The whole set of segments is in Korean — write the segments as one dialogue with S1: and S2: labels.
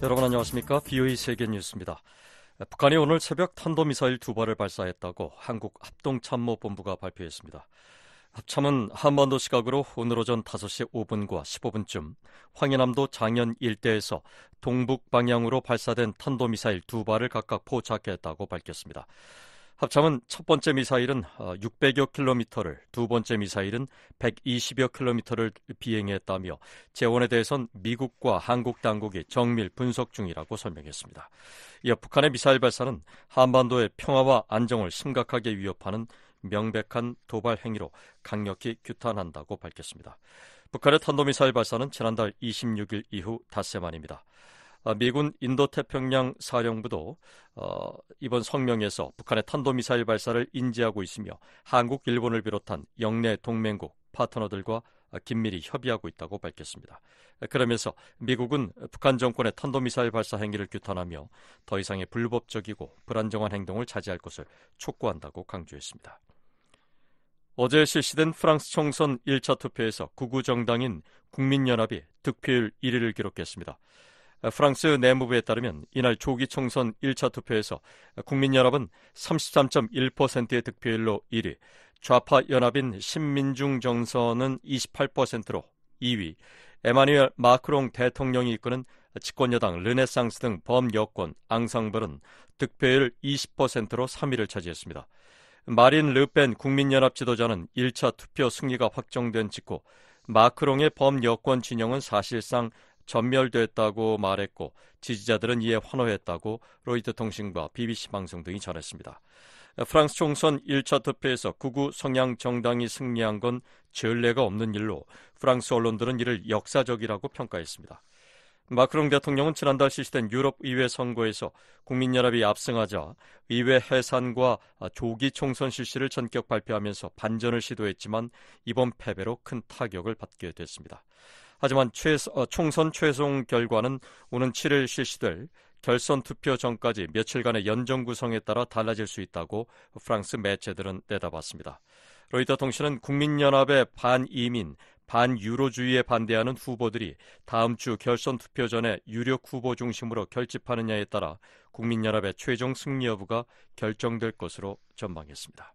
S1: 여러분 안녕하십니까? BOE 세계뉴스입니다. 북한이 오늘 새벽 탄도미사일 2발을 발사했다고 한국 합동참모본부가 발표했습니다. 합참은 한반도 시각으로 오늘 오전 5시 5분과 15분쯤 황해남도 장현 일대에서 동북 방향으로 발사된 탄도미사일 2발을 각각 포착했다고 밝혔습니다. 합참은 첫 번째 미사일은 600여 킬로미터를, 두 번째 미사일은 120여 킬로미터를 비행했다며 재원에 대해선 미국과 한국 당국이 정밀 분석 중이라고 설명했습니다. 이어 북한의 미사일 발사는 한반도의 평화와 안정을 심각하게 위협하는 명백한 도발 행위로 강력히 규탄한다고 밝혔습니다. 북한의 탄도미사일 발사는 지난달 26일 이후 닷새 만입니다. 미군 인도태평양 사령부도 이번 성명에서 북한의 탄도미사일 발사를 인지하고 있으며 한국, 일본을 비롯한 영내 동맹국, 파트너들과 긴밀히 협의하고 있다고 밝혔습니다. 그러면서 미국은 북한 정권의 탄도미사일 발사 행위를 규탄하며 더 이상의 불법적이고 불안정한 행동을 자제할 것을 촉구한다고 강조했습니다. 어제 실시된 프랑스 총선 1차 투표에서 극우 정당인 국민연합이 득표율 1위를 기록했습니다. 프랑스 내무부에 따르면 이날 조기 총선 1차 투표에서 국민연합은 33.1%의 득표율로 1위, 좌파 연합인 신민중정선은 28%로 2위, 에마뉘엘 마크롱 대통령이 이끄는 집권여당 르네상스 등 범여권 앙상블은 득표율 20%로 3위를 차지했습니다. 마린 르펜 국민연합 지도자는 1차 투표 승리가 확정된 직후 마크롱의 범여권 진영은 사실상 전멸됐다고 말했고 지지자들은 이에 환호했다고 로이터 통신과 BBC 방송 등이 전했습니다. 프랑스 총선 1차 투표에서 극우 성향 정당이 승리한 건 전례가 없는 일로 프랑스 언론들은 이를 역사적이라고 평가했습니다. 마크롱 대통령은 지난달 실시된 유럽 의회 선거에서 국민연합이 압승하자 의회 해산과 조기 총선 실시를 전격 발표하면서 반전을 시도했지만 이번 패배로 큰 타격을 받게 됐습니다. 하지만 총선 최종 결과는 오는 7일 실시될 결선 투표 전까지 며칠간의 연정 구성에 따라 달라질 수 있다고 프랑스 매체들은 내다봤습니다. 로이터 통신은 국민연합의 반이민, 반유로주의에 반대하는 후보들이 다음 주 결선 투표 전에 유력 후보 중심으로 결집하느냐에 따라 국민연합의 최종 승리 여부가 결정될 것으로 전망했습니다.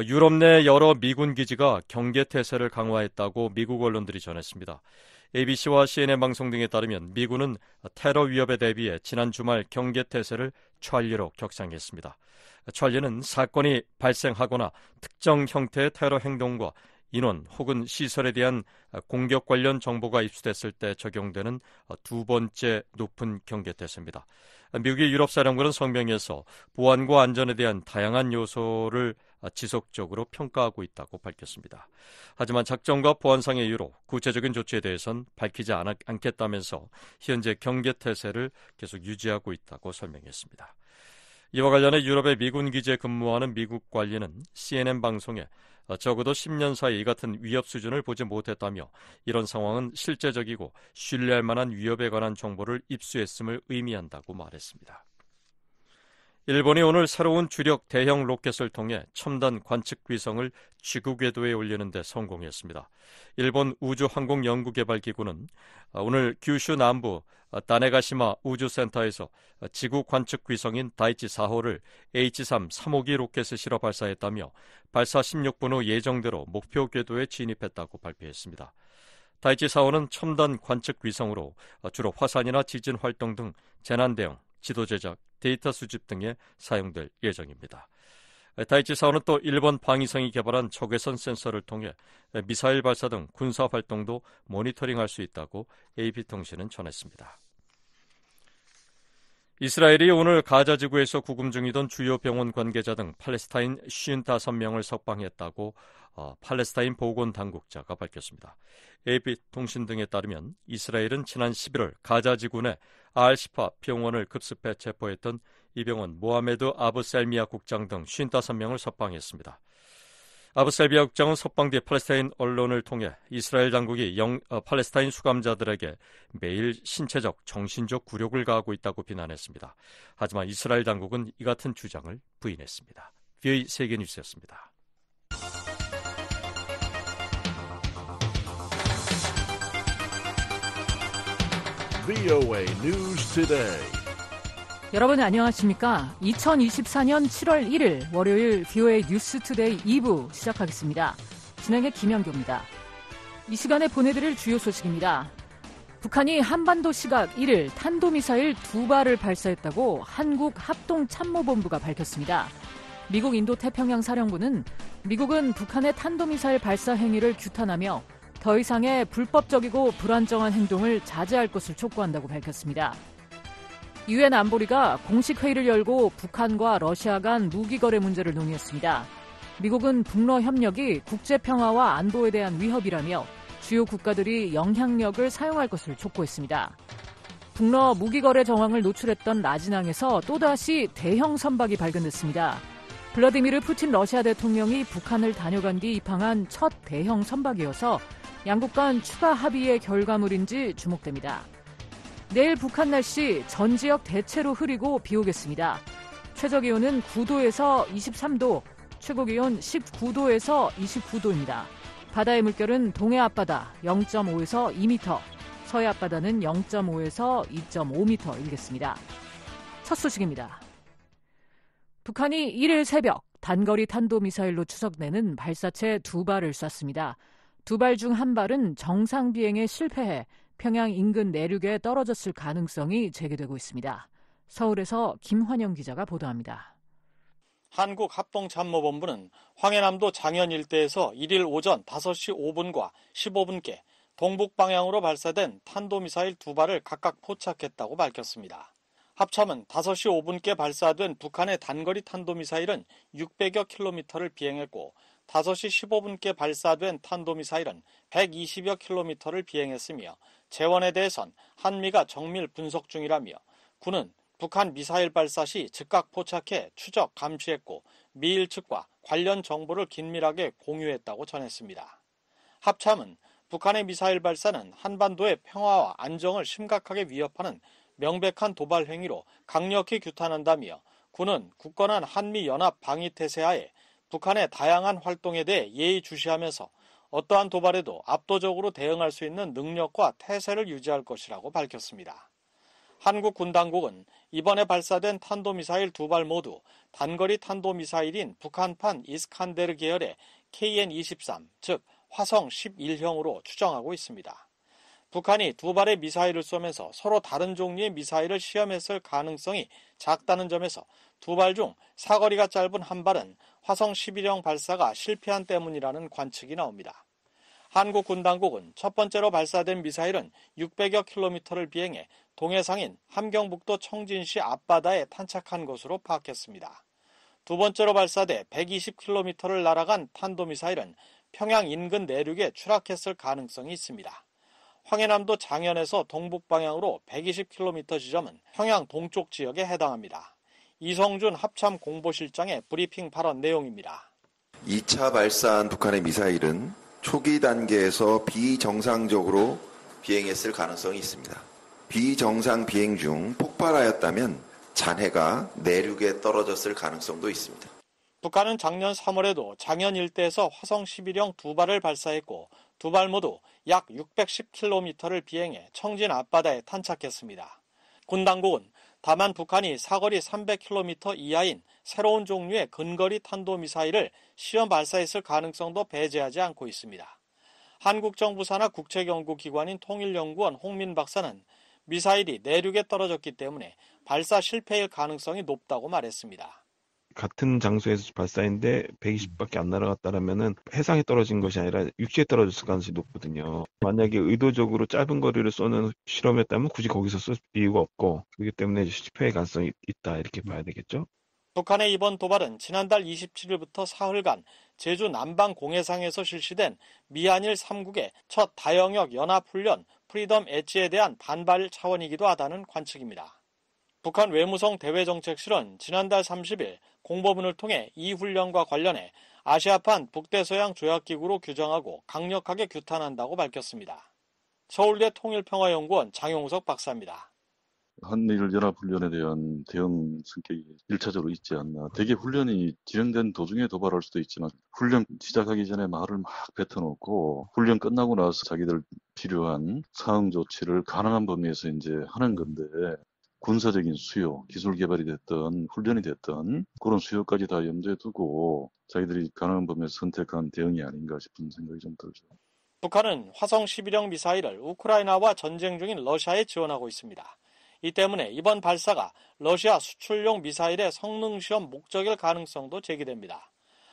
S1: 유럽 내 여러 미군 기지가 경계태세를 강화했다고 미국 언론들이 전했습니다. ABC와 CNN 방송 등에 따르면 미군은 테러 위협에 대비해 지난 주말 경계태세를 찰리로 격상했습니다. 찰리는 사건이 발생하거나 특정 형태의 테러 행동과 인원 혹은 시설에 대한 공격 관련 정보가 입수됐을 때 적용되는 두 번째 높은 경계태세입니다. 미국의 유럽사령부는 성명에서 보안과 안전에 대한 다양한 요소를 지속적으로 평가하고 있다고 밝혔습니다. 하지만 작전과 보안상의 이유로 구체적인 조치에 대해선 밝히지 않겠다면서 현재 경계태세를 계속 유지하고 있다고 설명했습니다. 이와 관련해 유럽의 미군 기지에 근무하는 미국 관리는 CNN 방송에 적어도 10년 사이 이 같은 위협 수준을 보지 못했다며 이런 상황은 실제적이고 신뢰할 만한 위협에 관한 정보를 입수했음을 의미한다고 말했습니다. 일본이 오늘 새로운 주력 대형 로켓을 통해 첨단 관측 위성을 지구 궤도에 올리는 데 성공했습니다. 일본 우주항공연구개발기구는 오늘 규슈 남부 다네가시마 우주센터에서 지구 관측 위성인 다이치 4호를 H3 3호기 로켓에 실어 발사했다며 발사 16분 후 예정대로 목표 궤도에 진입했다고 발표했습니다. 다이치 4호는 첨단 관측 위성으로 주로 화산이나 지진 활동 등 재난 대응, 지도 제작, 데이터 수집 등에 사용될 예정입니다. 다이치 4호는 또 일본 방위성이 개발한 적외선 센서를 통해 미사일 발사 등 군사 활동도 모니터링할 수 있다고 AP통신은 전했습니다. 이스라엘이 오늘 가자 지구에서 구금 중이던 주요 병원 관계자 등 팔레스타인 55명을 석방했다고 팔레스타인 보건당국자가 밝혔습니다. AP통신 등에 따르면 이스라엘은 지난 11월 가자 지구 내 알시파 병원을 급습해 체포했던 이 병원 모하메드 아부셀미아 국장 등 55명을 석방했습니다. 아부셀미아 국장은 석방 뒤 팔레스타인 언론을 통해 이스라엘 당국이 팔레스타인 수감자들에게 매일 신체적, 정신적 굴욕을 가하고 있다고 비난했습니다. 하지만 이스라엘 당국은 이 같은 주장을 부인했습니다. BOE 세계뉴스였습니다.
S2: VOA News Today.
S3: 여러분 안녕하십니까? 2024년 7월 1일 월요일 VOA 뉴스 투데이 2부 시작하겠습니다. 진행의 김영교입니다. 이 시간에 보내드릴 주요 소식입니다. 북한이 한반도 시각 1일 탄도미사일 2발을 발사했다고 한국합동참모본부가 밝혔습니다. 미국 인도태평양사령부는 미국은 북한의 탄도미사일 발사 행위를 규탄하며 더 이상의 불법적이고 불안정한 행동을 자제할 것을 촉구한다고 밝혔습니다. 유엔 안보리가 공식 회의를 열고 북한과 러시아 간 무기 거래 문제를 논의했습니다. 미국은 북러 협력이 국제 평화와 안보에 대한 위협이라며 주요 국가들이 영향력을 사용할 것을 촉구했습니다. 북러 무기 거래 정황을 노출했던 라진항에서 또다시 대형 선박이 발견됐습니다. 블라디미르 푸틴 러시아 대통령이 북한을 다녀간 뒤 입항한 첫 대형 선박이어서 양국 간 추가 합의의 결과물인지 주목됩니다. 내일 북한 날씨 전 지역 대체로 흐리고 비 오겠습니다. 최저기온은 9도에서 23도, 최고기온 19도에서 29도입니다. 바다의 물결은 동해 앞바다 0.5에서 2m, 서해 앞바다는 0.5에서 2.5m 일겠습니다. 첫 소식입니다. 북한이 1일 새벽 단거리 탄도미사일로 추석내는 발사체 2발을 쐈습니다. 2발 중 1발은 정상 비행에 실패해 평양 인근 내륙에 떨어졌을 가능성이 제기되고 있습니다. 서울에서 김환영 기자가 보도합니다.
S4: 한국합동참모본부는 황해남도 장현 일대에서 1일 오전 5시 5분과 15분께 동북 방향으로 발사된 탄도미사일 2발을 각각 포착했다고 밝혔습니다. 합참은 5시 5분께 발사된 북한의 단거리 탄도미사일은 600여 킬로미터를 비행했고 5시 15분께 발사된 탄도미사일은 120여 킬로미터를 비행했으며 재원에 대해선 한미가 정밀 분석 중이라며 군은 북한 미사일 발사 시 즉각 포착해 추적 감시했고 미일 측과 관련 정보를 긴밀하게 공유했다고 전했습니다. 합참은 북한의 미사일 발사는 한반도의 평화와 안정을 심각하게 위협하는 명백한 도발 행위로 강력히 규탄한다며 군은 굳건한 한미연합 방위태세하에 북한의 다양한 활동에 대해 예의주시하면서 어떠한 도발에도 압도적으로 대응할 수 있는 능력과 태세를 유지할 것이라고 밝혔습니다. 한국 군 당국은 이번에 발사된 탄도미사일 2발 모두 단거리 탄도미사일인 북한판 이스칸데르 계열의 KN-23, 즉 화성 11형으로 추정하고 있습니다. 북한이 2발의 미사일을 쏘면서 서로 다른 종류의 미사일을 시험했을 가능성이 작다는 점에서 2발 중 사거리가 짧은 1발은 화성 11형 발사가 실패한 때문이라는 관측이 나옵니다. 한국 군 당국은 첫 번째로 발사된 미사일은 600여 킬로미터를 비행해 동해상인 함경북도 청진시 앞바다에 탄착한 것으로 파악했습니다. 두 번째로 발사돼 120킬로미터를 날아간 탄도미사일은 평양 인근 내륙에 추락했을 가능성이 있습니다. 황해남도 장현에서 동북 방향으로 120킬로미터 지점은 평양 동쪽 지역에 해당합니다. 이성준 합참 공보실장의 브리핑 발언 내용입니다.
S5: 2차 발사한 북한의 미사일은 초기 단계에서 비정상적으로 비행했을 가능성이 있습니다. 비정상 비행 중 폭발하였다면 잔해가 내륙에 떨어졌을 가능성도 있습니다.
S4: 북한은 작년 3월에도 장현 일대에서 화성 11형 2발을 발사했고 2발 모두 약 610km를 비행해 청진 앞바다에 탄착했습니다. 군 당국은 다만 북한이 사거리 300km 이하인 새로운 종류의 근거리 탄도미사일을 시험 발사했을 가능성도 배제하지 않고 있습니다. 한국 정부 산하 국책연구기관인 통일연구원 홍민 박사는 미사일이 내륙에 떨어졌기 때문에 발사 실패일 가능성이 높다고 말했습니다.
S6: 같은 장소에서 발사했는데 120밖에 안 날아갔다라면은 해상에 떨어진 것이 아니라 육지에 떨어졌을 가능성이 높거든요. 만약에 의도적으로 짧은 거리를 쏘는 실험이었다면 굳이 거기서 쓸 이유가 없고 그렇기 때문에 실패의 가능성이 있다 이렇게 봐야 되겠죠.
S4: 북한의 이번 도발은 지난달 27일부터 사흘간 제주 남방 공해상에서 실시된 미한일 3국의 첫 다영역 연합훈련 프리덤 엣지에 대한 반발 차원이기도 하다는 관측입니다. 북한 외무성 대외정책실은 지난달 30일 공보문을 통해 이 훈련과 관련해 아시아판 북대서양 조약기구로 규정하고 강력하게 규탄한다고 밝혔습니다. 서울대 통일평화연구원 장용석 박사입니다.
S7: 한일연합훈련에 대한 대응 성격이 1차적으로 있지 않나. 대개 훈련이 진행된 도중에 도발할 수도 있지만 훈련 시작하기 전에 말을 막 뱉어놓고 훈련 끝나고 나서 자기들 필요한 상응 조치를 가능한 범위에서 이제 하는 건데 군사적인 수요, 기술 개발이 됐든 훈련이 됐든 그런 수요까지 다 염두에 두고 자기들이 가능한 범위에서 선택한 대응이 아닌가 싶은 생각이 좀 들죠.
S4: 북한은 화성 11형 미사일을 우크라이나와 전쟁 중인 러시아에 지원하고 있습니다. 이 때문에 이번 발사가 러시아 수출용 미사일의 성능 시험 목적일 가능성도 제기됩니다.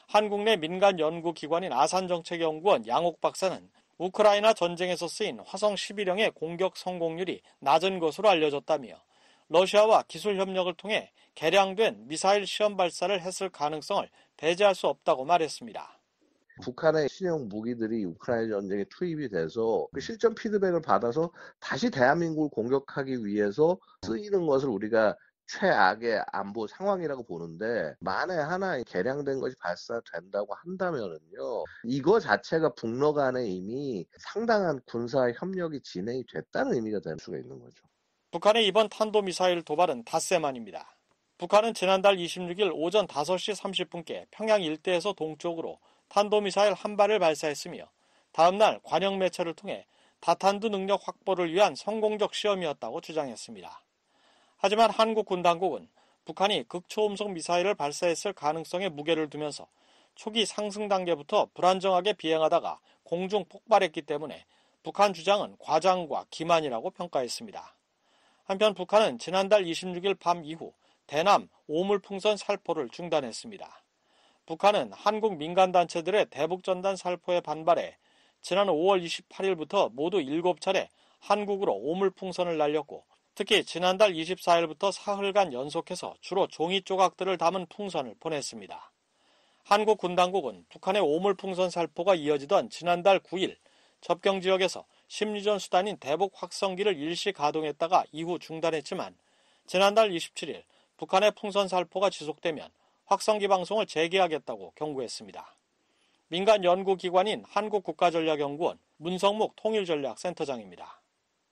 S4: 한국 내 민간 연구기관인 아산정책연구원 양옥 박사는 우크라이나 전쟁에서 쓰인 화성 11형의 공격 성공률이 낮은 것으로 알려졌다며 러시아와 기술 협력을 통해 개량된 미사일 시험 발사를 했을 가능성을 배제할 수 없다고 말했습니다.
S8: 북한의 신형 무기들이 우크라이나 전쟁에 투입이 돼서 그 실전 피드백을 받아서 다시 대한민국을 공격하기 위해서 쓰이는 것을 우리가 최악의 안보 상황이라고 보는데 만에 하나 개량된 것이 발사된다고 한다면은요, 이거 자체가 북러 간에 이미 상당한 군사 협력이 진행이 됐다는 의미가 될 수가 있는 거죠.
S4: 북한의 이번 탄도미사일 도발은 닷새만입니다. 북한은 지난달 26일 오전 5시 30분께 평양 일대에서 동쪽으로 탄도미사일 한 발을 발사했으며 다음날 관영 매체를 통해 다탄두 능력 확보를 위한 성공적 시험이었다고 주장했습니다. 하지만 한국 군 당국은 북한이 극초음속 미사일을 발사했을 가능성에 무게를 두면서 초기 상승 단계부터 불안정하게 비행하다가 공중 폭발했기 때문에 북한 주장은 과장과 기만이라고 평가했습니다. 한편 북한은 지난달 26일 밤 이후 대남 오물풍선 살포를 중단했습니다. 북한은 한국 민간단체들의 대북전단 살포에 반발해 지난 5월 28일부터 모두 7차례 한국으로 오물풍선을 날렸고 특히 지난달 24일부터 사흘간 연속해서 주로 종이 조각들을 담은 풍선을 보냈습니다. 한국 군 당국은 북한의 오물풍선 살포가 이어지던 지난달 9일 접경 지역에서 심리전 수단인 대북 확성기를 일시 가동했다가 이후 중단했지만 지난달 27일 북한의 풍선 살포가 지속되면 확성기 방송을 재개하겠다고 경고했습니다. 민간 연구기관인 한국국가전략연구원 문성목 통일전략센터장입니다.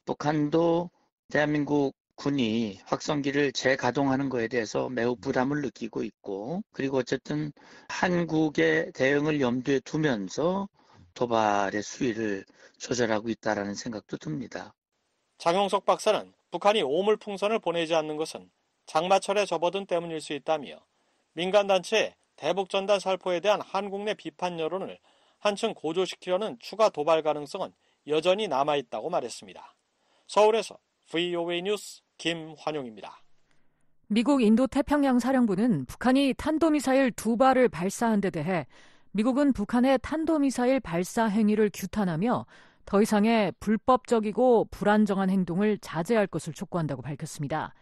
S9: 북한도 대한민국 군이 확성기를 재가동하는 것에 대해서 매우 부담을 느끼고 있고, 그리고 어쨌든 한국의 대응을 염두에 두면서 도발의 수위를 조절하고 있다는 생각도 듭니다.
S4: 장용석 박사는 북한이 오물풍선을 보내지 않는 것은 장마철에 접어든 때문일 수 있다며 민간단체의 대북전단 살포에 대한 한국 내 비판 여론을 한층 고조시키려는 추가 도발 가능성은 여전히 남아있다고 말했습니다. 서울에서 VOA 뉴스 김환용입니다.
S3: 미국 인도태평양 사령부는 북한이 탄도미사일 2발을 발사한 데 대해 미국은 북한의 탄도미사일 발사 행위를 규탄하며 더 이상의 불법적이고 불안정한 행동을 자제할 것을 촉구한다고 밝혔습니다.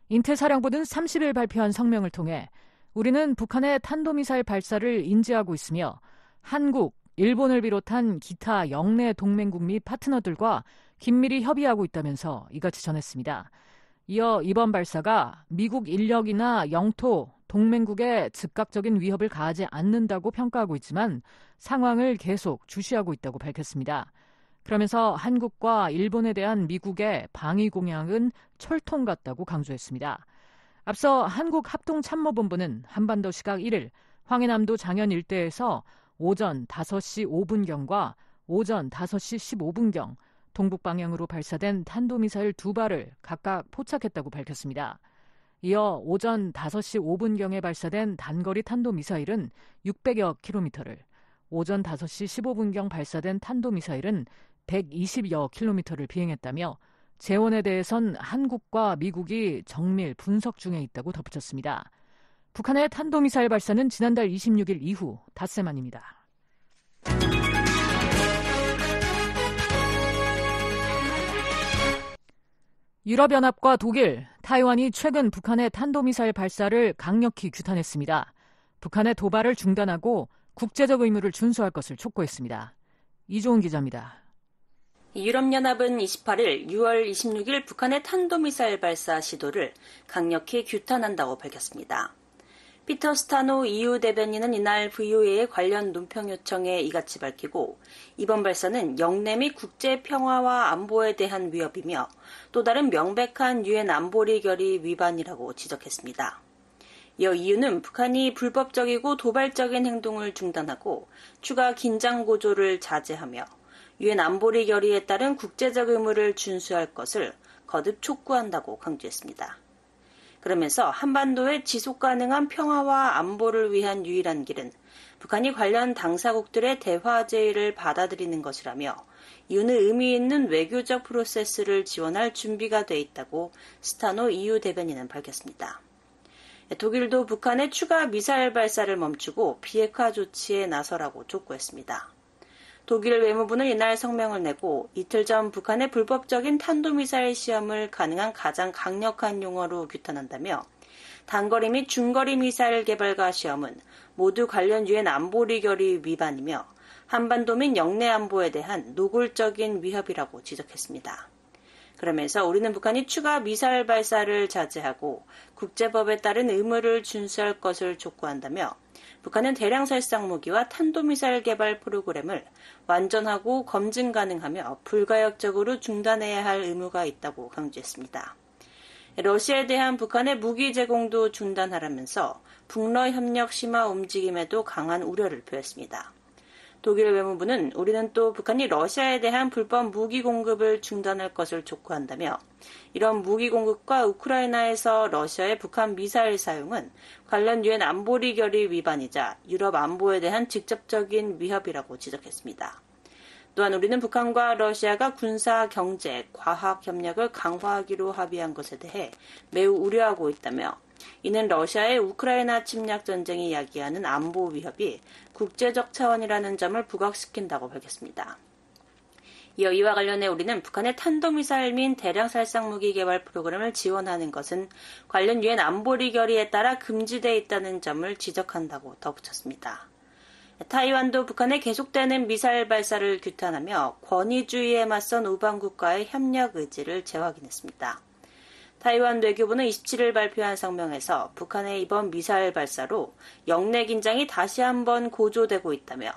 S3: 인태사령부는 30일 발표한 성명을 통해 우리는 북한의 탄도미사일 발사를 인지하고 있으며 한국, 일본을 비롯한 기타 영내 동맹국 및 파트너들과 긴밀히 협의하고 있다면서 이같이 전했습니다. 이어 이번 발사가 미국 인력이나 영토, 동맹국에 즉각적인 위협을 가하지 않는다고 평가하고 있지만 상황을 계속 주시하고 있다고 밝혔습니다. 그러면서 한국과 일본에 대한 미국의 방위 공약은 철통 같다고 강조했습니다. 앞서 한국합동참모본부는 한반도 시각 1일 황해남도 장현 일대에서 오전 5시 5분경과 오전 5시 15분경 동북 방향으로 발사된 탄도미사일 2발을 각각 포착했다고 밝혔습니다. 이어 오전 5시 5분경에 발사된 단거리 탄도미사일은 600여 킬로미터를, 오전 5시 15분경 발사된 탄도미사일은 120여 킬로미터를 비행했다며 재원에 대해선 한국과 미국이 정밀 분석 중에 있다고 덧붙였습니다. 북한의 탄도미사일 발사는 지난달 26일 이후 닷새만입니다. 유럽연합과 독일, 타이완이 최근 북한의 탄도미사일 발사를 강력히 규탄했습니다. 북한의 도발을 중단하고 국제적 의무를 준수할 것을 촉구했습니다. 이종훈 기자입니다.
S10: 유럽연합은 28일 6월 26일 북한의 탄도미사일 발사 시도를 강력히 규탄한다고 밝혔습니다. 피터 스타노 EU 대변인은 이날 VOA의 관련 논평 요청에 이같이 밝히고 이번 발사는 영내 및 국제 평화와 안보에 대한 위협이며 또 다른 명백한 유엔 안보리 결의 위반이라고 지적했습니다. 이어 EU는 북한이 불법적이고 도발적인 행동을 중단하고 추가 긴장 고조를 자제하며 유엔 안보리 결의에 따른 국제적 의무를 준수할 것을 거듭 촉구한다고 강조했습니다. 그러면서 한반도의 지속 가능한 평화와 안보를 위한 유일한 길은 북한이 관련 당사국들의 대화 제의를 받아들이는 것이라며 이유는 의미 있는 외교적 프로세스를 지원할 준비가 돼 있다고 스타노 EU 대변인은 밝혔습니다. 독일도 북한의 추가 미사일 발사를 멈추고 비핵화 조치에 나서라고 촉구했습니다. 독일 외무부는 이날 성명을 내고 이틀 전 북한의 불법적인 탄도미사일 시험을 가능한 가장 강력한 용어로 규탄한다며 단거리 및 중거리 미사일 개발과 시험은 모두 관련 유엔 안보리 결의 위반이며 한반도 및 영내 안보에 대한 노골적인 위협이라고 지적했습니다. 그러면서 우리는 북한이 추가 미사일 발사를 자제하고 국제법에 따른 의무를 준수할 것을 촉구한다며 북한은 대량 살상 무기와 탄도미사일 개발 프로그램을 완전하고 검증 가능하며 불가역적으로 중단해야 할 의무가 있다고 강조했습니다. 러시아에 대한 북한의 무기 제공도 중단하라면서 북러 협력 심화 움직임에도 강한 우려를 표했습니다. 독일 외무부는 우리는 또 북한이 러시아에 대한 불법 무기 공급을 중단할 것을 촉구한다며 이런 무기 공급과 우크라이나에서 러시아의 북한 미사일 사용은 관련 유엔 안보리 결의 위반이자 유럽 안보에 대한 직접적인 위협이라고 지적했습니다. 또한 우리는 북한과 러시아가 군사, 경제, 과학 협력을 강화하기로 합의한 것에 대해 매우 우려하고 있다며 이는 러시아의 우크라이나 침략 전쟁이 야기하는 안보 위협이 국제적 차원이라는 점을 부각시킨다고 밝혔습니다. 이어 이와 관련해 우리는 북한의 탄도미사일 및 대량 살상 무기 개발 프로그램을 지원하는 것은 관련 유엔 안보리 결의에 따라 금지되어 있다는 점을 지적한다고 덧붙였습니다. 타이완도 북한의 계속되는 미사일 발사를 규탄하며 권위주의에 맞선 우방국과의 협력 의지를 재확인했습니다. 타이완 외교부는 27일 발표한 성명에서 북한의 이번 미사일 발사로 영내 긴장이 다시 한번 고조되고 있다며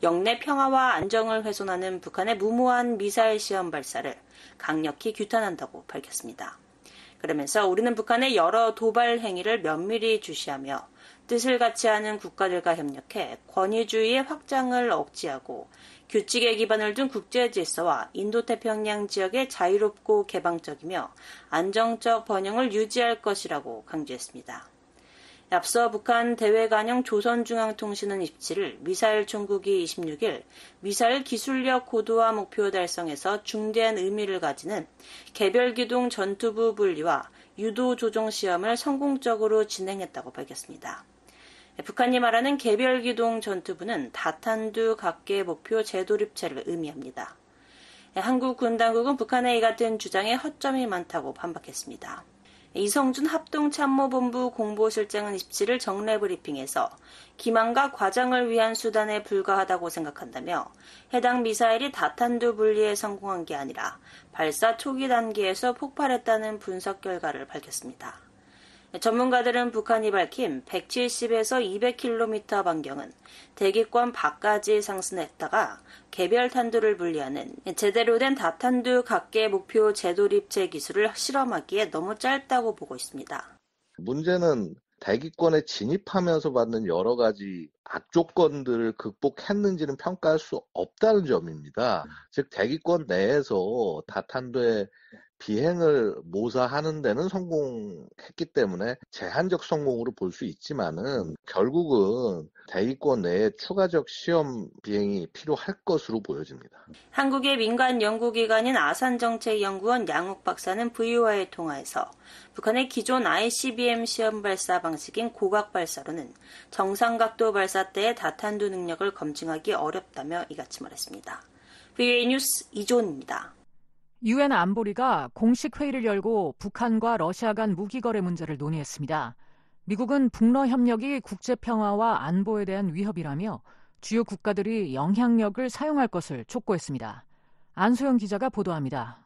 S10: 영내 평화와 안정을 훼손하는 북한의 무모한 미사일 시험 발사를 강력히 규탄한다고 밝혔습니다. 그러면서 우리는 북한의 여러 도발 행위를 면밀히 주시하며 뜻을 같이 하는 국가들과 협력해 권위주의의 확장을 억제하고 규칙에 기반을 둔 국제 질서와 인도태평양 지역의 자유롭고 개방적이며 안정적 번영을 유지할 것이라고 강조했습니다. 앞서 북한 대외관영 조선중앙통신은 27일 미사일 총국이 26일 미사일 기술력 고도화 목표 달성에서 중대한 의미를 가지는 개별기동 전투부 분리와 유도 조종 시험을 성공적으로 진행했다고 밝혔습니다. 북한이 말하는 개별기동 전투부는 다탄두 각계 목표 재도입체를 의미합니다. 한국 군 당국은 북한의 이 같은 주장에 허점이 많다고 반박했습니다. 이성준 합동참모본부 공보실장은 27일 정례 브리핑에서 기만과 과장을 위한 수단에 불과하다고 생각한다며 해당 미사일이 다탄두 분리에 성공한 게 아니라 발사 초기 단계에서 폭발했다는 분석 결과를 밝혔습니다. 전문가들은 북한이 밝힌 170에서 200km 반경은 대기권 밖까지 상승했다가 개별 탄두를 분리하는 제대로 된 다탄두 각계 목표 재도입체 기술을 실험하기에 너무 짧다고 보고 있습니다.
S8: 문제는 대기권에 진입하면서 받는 여러 가지 악조건들을 극복했는지는 평가할 수 없다는 점입니다. 즉 대기권 내에서 다탄두의 비행을 모사하는 데는 성공했기 때문에 제한적 성공으로 볼 수 있지만은 결국은 대기권 내에 추가적 시험 비행이 필요할 것으로 보여집니다.
S10: 한국의 민간 연구기관인 아산정책연구원 양욱 박사는 VOA에 통화해서 북한의 기존 ICBM 시험 발사 방식인 고각 발사로는 정상각도 발사 때의 다탄두 능력을 검증하기 어렵다며 이같이 말했습니다. VOA 뉴스 이조은입니다.
S3: 유엔 안보리가 공식 회의를 열고 북한과 러시아 간 무기 거래 문제를 논의했습니다. 미국은 북러 협력이 국제 평화와 안보에 대한 위협이라며 주요 국가들이 영향력을 사용할 것을 촉구했습니다. 안소영 기자가 보도합니다.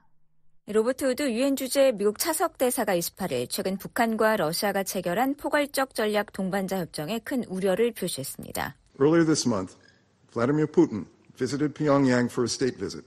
S11: 로버트 우드 유엔 주재 미국 차석 대사가 28일 최근 북한과 러시아가 체결한 포괄적 전략 동반자 협정에 큰 우려를 표시했습니다.
S12: Earlier this month, Vladimir Putin visited Pyongyang for a state visit,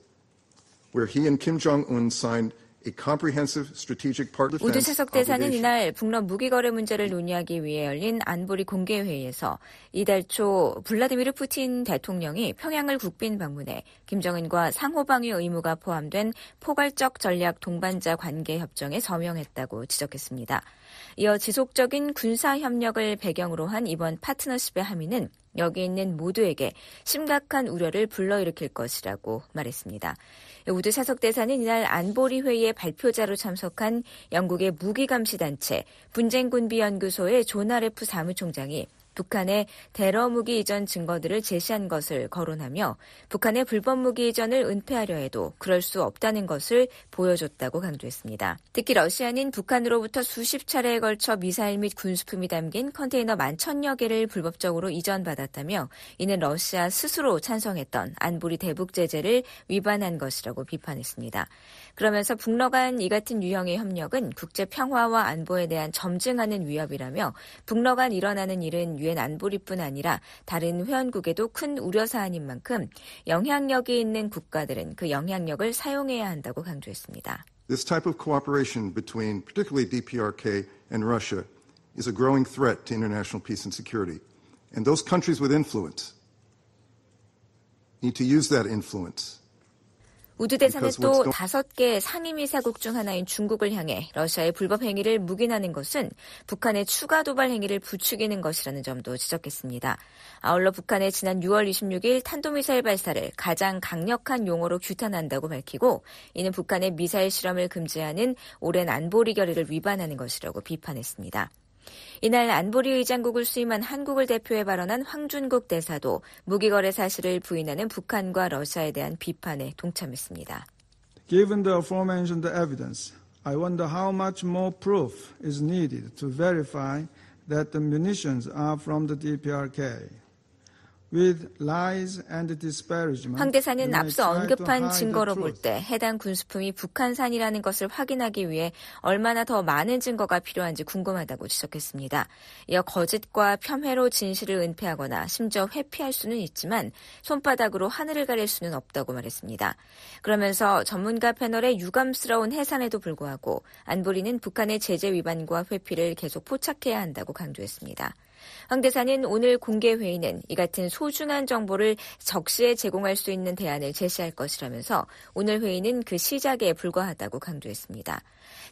S12: where he and Kim Jong-un signed a comprehensive strategic partnership.
S11: 우드 차석 대사는 이날 북러 무기 거래 문제를 논의하기 위해 열린 안보리 공개 회의에서 이달 초 블라디미르 푸틴 대통령이 평양을 국빈 방문해 김정은과 상호방위 의무가 포함된 포괄적 전략 동반자 관계 협정에 서명했다고 지적했습니다. 이어 지속적인 군사 협력을 배경으로 한 이번 파트너십의 함의는 여기 있는 모두에게 심각한 우려를 불러일으킬 것이라고 말했습니다. 우드 차석 대사는 이날 안보리 회의에 발표자로 참석한 영국의 무기감시단체 분쟁군비연구소의 존 RF 사무총장이 북한의 테러 무기 이전 증거들을 제시한 것을 거론하며 북한의 불법 무기 이전을 은폐하려 해도 그럴 수 없다는 것을 보여줬다고 강조했습니다. 특히 러시아는 북한으로부터 수십 차례에 걸쳐 미사일 및 군수품이 담긴 컨테이너 11,000여 개를 불법적으로 이전받았다며 이는 러시아 스스로 찬성했던 안보리 대북 제재를 위반한 것이라고 비판했습니다. 그러면서 북러 간 이 같은 유형의 협력은 국제 평화와 안보에 대한 점증하는 위협이라며 북러 간 일어나는 일은 유엔 안보리뿐 아니라 다른 회원국에도 큰 우려사안인 만큼 영향력이 있는 국가들은 그 영향력을 사용해야 한다고 강조했습니다.
S12: This type of cooperation between particularly DPRK and Russia is a growing threat to international peace and security. And those countries with influence need to use that influence.
S11: 우드 대사는 또 5개 상임이사국 중 하나인 중국을 향해 러시아의 불법 행위를 묵인하는 것은 북한의 추가 도발 행위를 부추기는 것이라는 점도 지적했습니다. 아울러 북한의 지난 6월 26일 탄도미사일 발사를 가장 강력한 용어로 규탄한다고 밝히고 이는 북한의 미사일 실험을 금지하는 오랜 안보리 결의를 위반하는 것이라고 비판했습니다. 이날 안보리 의장국을 수임한 한국을 대표해 발언한 황준국 대사도 무기거래 사실을 부인하는 북한과 러시아에 대한 비판에 동참했습니다.
S13: Given the aforementioned evidence, I wonder how much more proof is needed to verify that the munitions are from the DPRK. 황 대사는 앞서 언급한 증거로 볼 때 해당 군수품이 북한산이라는 것을 확인하기 위해 얼마나 더 많은 증거가 필요한지 궁금하다고 지적했습니다. 이어 거짓과 폄훼로 진실을 은폐하거나 심지어 회피할 수는 있지만 손바닥으로 하늘을 가릴 수는 없다고 말했습니다. 그러면서 전문가 패널의 유감스러운 해산에도 불구하고 안보리는 북한의 제재 위반과 회피를 계속 포착해야 한다고 강조했습니다. 황 대사는 오늘 공개 회의는 이 같은 소중한 정보를 적시에 제공할 수 있는 대안을 제시할 것이라면서 오늘 회의는 그 시작에 불과하다고 강조했습니다.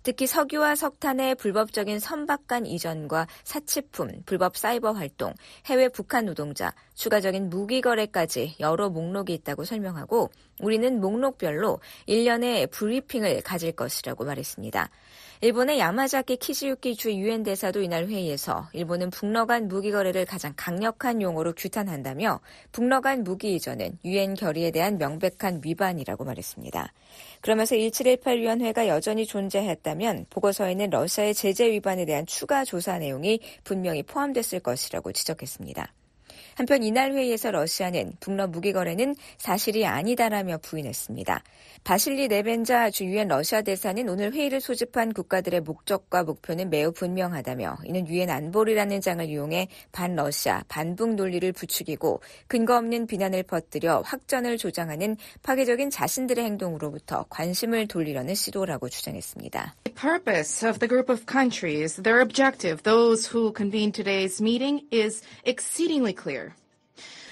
S13: 특히 석유와 석탄의 불법적인 선박간 이전과 사치품, 불법 사이버 활동, 해외 북한 노동자, 추가적인 무기 거래까지 여러 목록이 있다고 설명하고 우리는 목록별로 1년의 브리핑을 가질 것이라고 말했습니다. 일본의 야마자키 키즈유키 주 유엔 대사도 이날 회의에서 일본은 북러 간 무기 거래를 가장 강력한 용어로 규탄한다며 북러 간 무기 이전은 유엔 결의에 대한 명백한 위반이라고 말했습니다. 그러면서 1718위원회가 여전히 존재했다면 보고서에는 러시아의 제재 위반에 대한 추가 조사 내용이 분명히 포함됐을 것이라고 지적했습니다. 한편 이날 회의에서 러시아는 북러 무기 거래는 사실이 아니다라며 부인했습니다. 바실리 네벤자 주 유엔 러시아 대사는 오늘 회의를 소집한 국가들의 목적과 목표는 매우 분명하다며 이는 유엔 안보리라는 장을 이용해 반러시아, 반북 논리를 부추기고 근거 없는 비난을 퍼뜨려 확전을 조장하는 파괴적인 자신들의 행동으로부터 관심을 돌리려는 시도라고 주장했습니다.
S14: The purpose of the group of countries, their objective, those who convened today's meeting is exceedingly clear.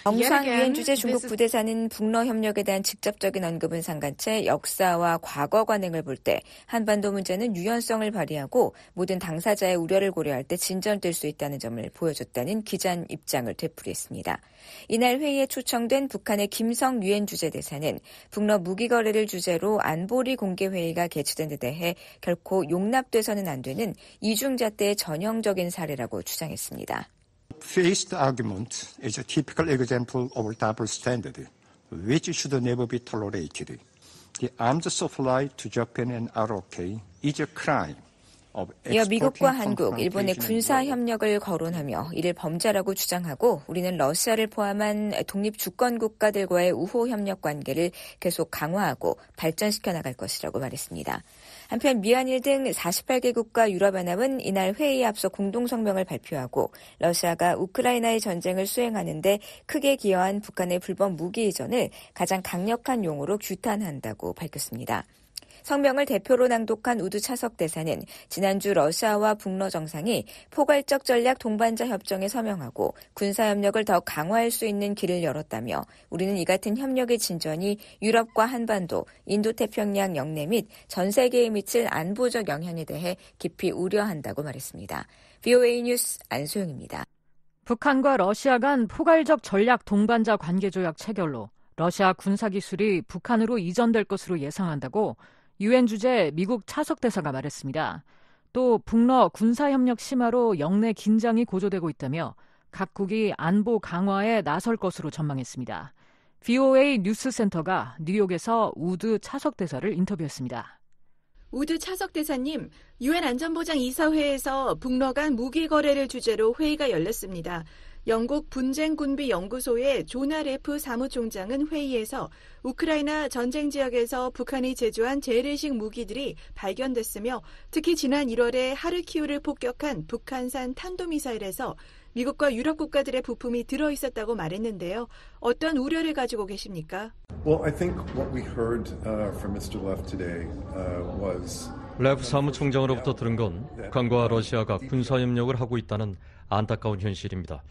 S11: 영상 유엔 주재 중국 부대사는 북러 협력에 대한 직접적인 언급은 상간채 역사와 과거 관행을 볼 때 한반도 문제는 유연성을 발휘하고 모든 당사자의 우려를 고려할 때 진전될 수 있다는 점을 보여줬다는 기잔 입장을 되풀이했습니다. 이날 회의에 초청된 북한의 김성 유엔 주재 대사는 북러 무기 거래를 주제로 안보리 공개 회의가 개최된 데 대해 결코 용납돼서는 안 되는 이중잣대의 전형적인 사례라고 주장했습니다.
S15: Faced argument is a typical example of double standard, which should never be tolerated. The arms supply to Japan and ROK is a crime,
S13: 이어 미국과 한국, 일본의 군사 협력을 거론하며 이를 범죄라고 주장하고 우리는 러시아를 포함한 독립 주권 국가들과의 우호 협력 관계를 계속 강화하고 발전시켜 나갈 것이라고 말했습니다. 한편 미한일 등 48개국과 유럽연합은 이날 회의에 앞서 공동성명을 발표하고 러시아가 우크라이나의 전쟁을 수행하는 데 크게 기여한 북한의 불법 무기 이전을 가장 강력한 용어로 규탄한다고 밝혔습니다. 성명을 대표로 낭독한 우드 차석 대사는 지난주 러시아와 북러 정상이 포괄적 전략 동반자 협정에 서명하고 군사협력을 더 강화할 수 있는 길을 열었다며 우리는 이 같은 협력의 진전이 유럽과 한반도, 인도태평양 영내 및 전 세계에 미칠 안보적 영향에 대해 깊이 우려한다고 말했습니다. VOA 뉴스 안소영입니다.
S3: 북한과 러시아 간 포괄적 전략 동반자 관계조약 체결로 러시아 군사기술이 북한으로 이전될 것으로 예상한다고 유엔 주재 미국 차석 대사가 말했습니다. 또 북러 군사협력 심화로 영내 긴장이 고조되고 있다며 각국이 안보 강화에 나설 것으로 전망했습니다. VOA 뉴스센터가 뉴욕에서 우드 차석 대사를 인터뷰했습니다.
S16: 우드 차석 대사님, 유엔 안전보장이사회에서 북러 간 무기 거래를 주제로 회의가 열렸습니다. 영국 분쟁군비연구소의 조나 레프 사무총장은 회의에서 우크라이나 전쟁 지역에서 북한이 제조한 재래식 무기들이 발견됐으며 특히 지난 1월에 하르키우를 폭격한 북한산 탄도미사일에서 미국과 유럽 국가들의 부품이 들어있었다고 말했는데요. 어떤 우려를 가지고 계십니까?
S12: Well, I think what we heard from Mr. Leff today was
S1: 레프 사무총장으로부터 들은 건 북한과 러시아가 군사협력을 하고 있다는 안타까운 현실입니다.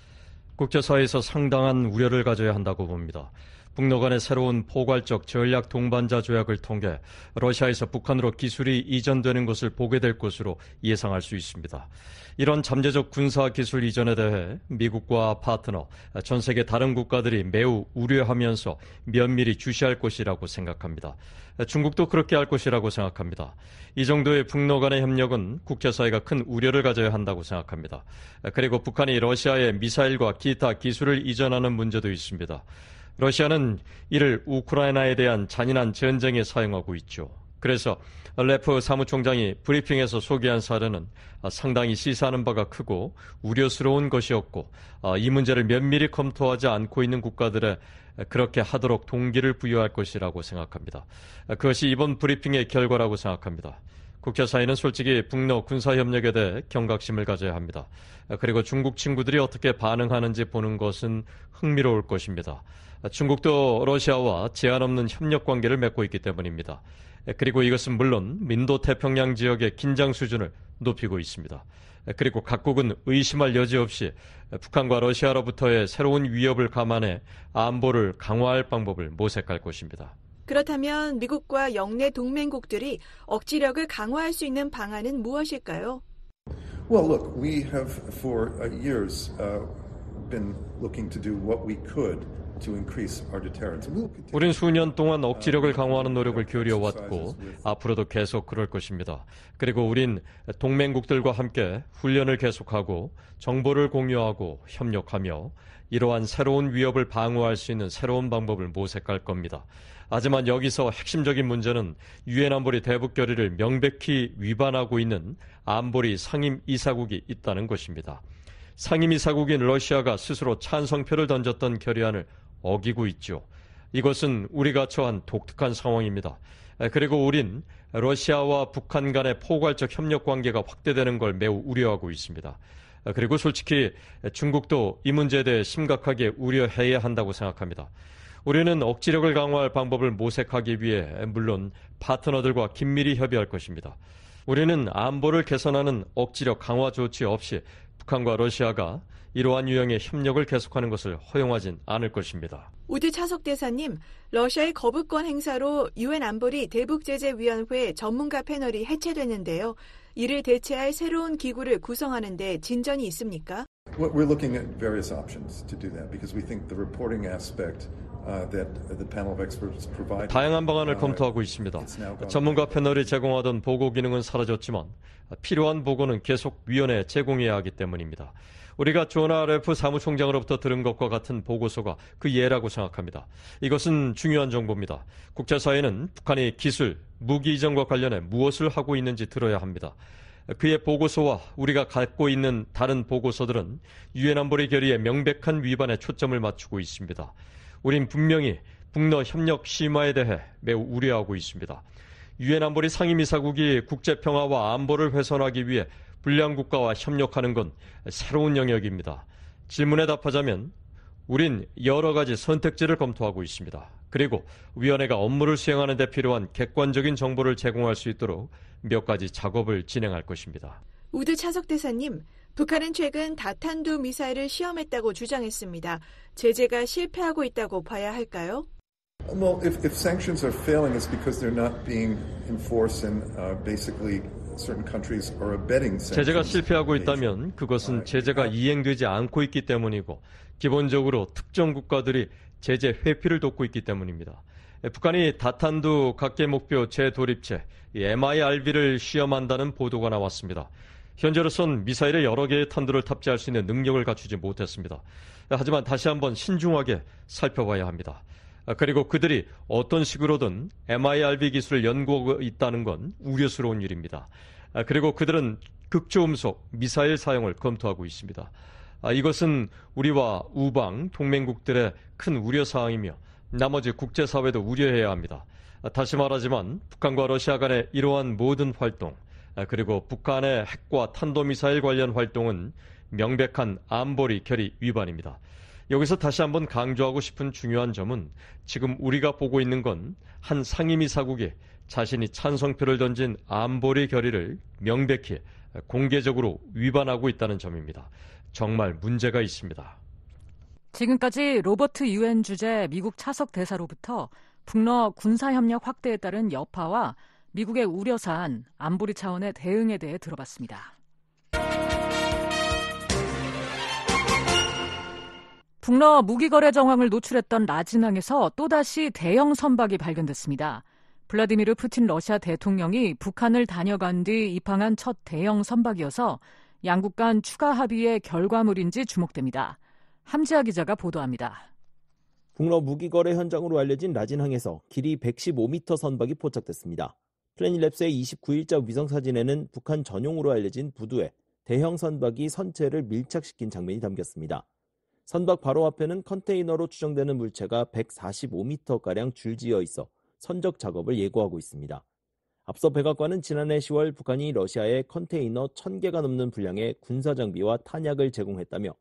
S1: 국제사회에서 상당한 우려를 가져야 한다고 봅니다. 북러 간의 새로운 포괄적 전략 동반자 조약을 통해 러시아에서 북한으로 기술이 이전되는 것을 보게 될 것으로 예상할 수 있습니다. 이런 잠재적 군사 기술 이전에 대해 미국과 파트너, 전 세계 다른 국가들이 매우 우려하면서 면밀히 주시할 것이라고 생각합니다. 중국도 그렇게 할 것이라고 생각합니다. 이 정도의 북러 간의 협력은 국제사회가 큰 우려를 가져야 한다고 생각합니다. 그리고 북한이 러시아의 미사일과 기타 기술을 이전하는 문제도 있습니다. 러시아는 이를 우크라이나에 대한 잔인한 전쟁에 사용하고 있죠. 그래서 레프 사무총장이 브리핑에서 소개한 사례는 상당히 시사하는 바가 크고 우려스러운 것이었고 이 문제를 면밀히 검토하지 않고 있는 국가들에 그렇게 하도록 동기를 부여할 것이라고 생각합니다. 그것이 이번 브리핑의 결과라고 생각합니다. 국제사회는 솔직히 북러 군사협력에 대해 경각심을 가져야 합니다. 그리고 중국 친구들이 어떻게 반응하는지 보는 것은 흥미로울 것입니다. 중국도 러시아와 제한 없는 협력 관계를 맺고 있기 때문입니다. 그리고 이것은 물론 인도태평양 지역의 긴장 수준을 높이고 있습니다. 그리고 각국은 의심할 여지 없이 북한과 러시아로부터의 새로운 위협을 감안해 안보를 강화할 방법을 모색할 것입니다.
S16: 그렇다면 미국과 영내 동맹국들이 억지력을 강화할 수 있는 방안은 무엇일까요?
S12: Well, look, we have for years been looking to do what we could to increase our deterrence.
S1: 우린 수년 동안 억지력을 강화하는 노력을 기울여왔고 앞으로도 계속 그럴 것입니다. 그리고 우린 동맹국들과 함께 훈련을 계속하고 정보를 공유하고 협력하며 이러한 새로운 위협을 방어할 수 있는 새로운 방법을 모색할 겁니다. 하지만 여기서 핵심적인 문제는 유엔 안보리 대북 결의를 명백히 위반하고 있는 안보리 상임이사국이 있다는 것입니다. 상임이사국인 러시아가 스스로 찬성표를 던졌던 결의안을 어기고 있죠. 이것은 우리가 처한 독특한 상황입니다. 그리고 우린 러시아와 북한 간의 포괄적 협력 관계가 확대되는 걸 매우 우려하고 있습니다. 그리고 솔직히 중국도 이 문제에 대해 심각하게 우려해야 한다고 생각합니다. 우리는 억지력을 강화할 방법을 모색하기 위해 물론 파트너들과 긴밀히 협의할 것입니다. 우리는 안보를 개선하는 억지력 강화 조치 없이 북한과 러시아가 이러한 유형의 협력을 계속하는 것을 허용하진 않을 것입니다.
S16: 우드 차석 대사님, 러시아의 거부권 행사로 유엔 안보리 대북제재위원회 전문가 패널이 해체됐는데요. 이를 대체할 새로운 기구를 구성하는 데 진전이 있습니까?
S12: We're looking at various options to do that because we think the reporting aspect that the panel of experts provide.
S1: 다양한 방안을 검토하고 있습니다. 전문가 패널이 제공하던 보고 기능은 사라졌지만 필요한 보고는 계속 위원회에 제공해야 하기 때문입니다. 우리가 조나 레프 사무총장으로부터 들은 것과 같은 보고서가 그 예라고 생각합니다. 이것은 중요한 정보입니다. 국제사회는 북한이 기술, 무기 이전과 관련해 무엇을 하고 있는지 들어야 합니다. 그의 보고서와 우리가 갖고 있는 다른 보고서들은 유엔 안보리 결의의 명백한 위반에 초점을 맞추고 있습니다. 우린 분명히 북러 협력 심화에 대해 매우 우려하고 있습니다. 유엔 안보리 상임이사국이 국제평화와 안보를 훼손하기 위해 불량 국가와 협력하는 건 새로운 영역입니다. 질문에 답하자면 우린 여러 가지 선택지를 검토하고 있습니다. 그리고 위원회가 업무를 수행하는 데 필요한 객관적인 정보를 제공할 수 있도록 몇 가지 작업을 진행할 것입니다.
S16: 우드 차석 대사님, 북한은 최근 다탄두 미사일을 시험했다고 주장했습니다. 제재가 실패하고 있다고 봐야 할까요?
S12: Well, if sanctions are failing, it's because they're not being enforced and basically certain countries are abetting sanctions.
S1: 제재가 실패하고 있다면 그것은 제재가 이행되지 않고 있기 때문이고 기본적으로 특정 국가들이 제재 회피를 돕고 있기 때문입니다. 북한이 다탄두 각계 목표 재도립체 MIRV를 시험한다는 보도가 나왔습니다. 현재로선 미사일에 여러 개의 탄두를 탑재할 수 있는 능력을 갖추지 못했습니다. 하지만 다시 한번 신중하게 살펴봐야 합니다. 그리고 그들이 어떤 식으로든 MIRV 기술을 연구하고 있다는 건 우려스러운 일입니다. 그리고 그들은 극초음속 미사일 사용을 검토하고 있습니다. 이것은 우리와 우방 동맹국들의 큰 우려사항이며 나머지 국제사회도 우려해야 합니다. 다시 말하지만 북한과 러시아 간의 이러한 모든 활동, 그리고 북한의 핵과 탄도미사일 관련 활동은 명백한 안보리 결의 위반입니다. 여기서 다시 한번 강조하고 싶은 중요한 점은 지금 우리가 보고 있는 건 한 상임이사국이 자신이 찬성표를 던진 안보리 결의를 명백히 공개적으로 위반하고 있다는 점입니다. 정말 문제가 있습니다.
S3: 지금까지 로버트 유엔 주재 미국 차석 대사로부터 북러 군사협력 확대에 따른 여파와 미국의 우려사안, 안보리 차원의 대응에 대해 들어봤습니다. 북러 무기거래 정황을 노출했던 라진항에서 또다시 대형 선박이 발견됐습니다. 블라디미르 푸틴 러시아 대통령이 북한을 다녀간 뒤 입항한 첫 대형 선박이어서 양국 간 추가 합의의 결과물인지 주목됩니다. 함지아 기자가 보도합니다.
S17: 북러 무기거래 현장으로 알려진 라진항에서 길이 115m 선박이 포착됐습니다. 플래닛랩스의 29일자 위성사진에는 북한 전용으로 알려진 부두에 대형 선박이 선체를 밀착시킨 장면이 담겼습니다. 선박 바로 앞에는 컨테이너로 추정되는 물체가 145m가량 줄지어 있어 선적 작업을 예고하고 있습니다. 앞서 백악관은 지난해 10월 북한이 러시아에 컨테이너 1000개가 넘는 분량의 군사장비와 탄약을 제공했다며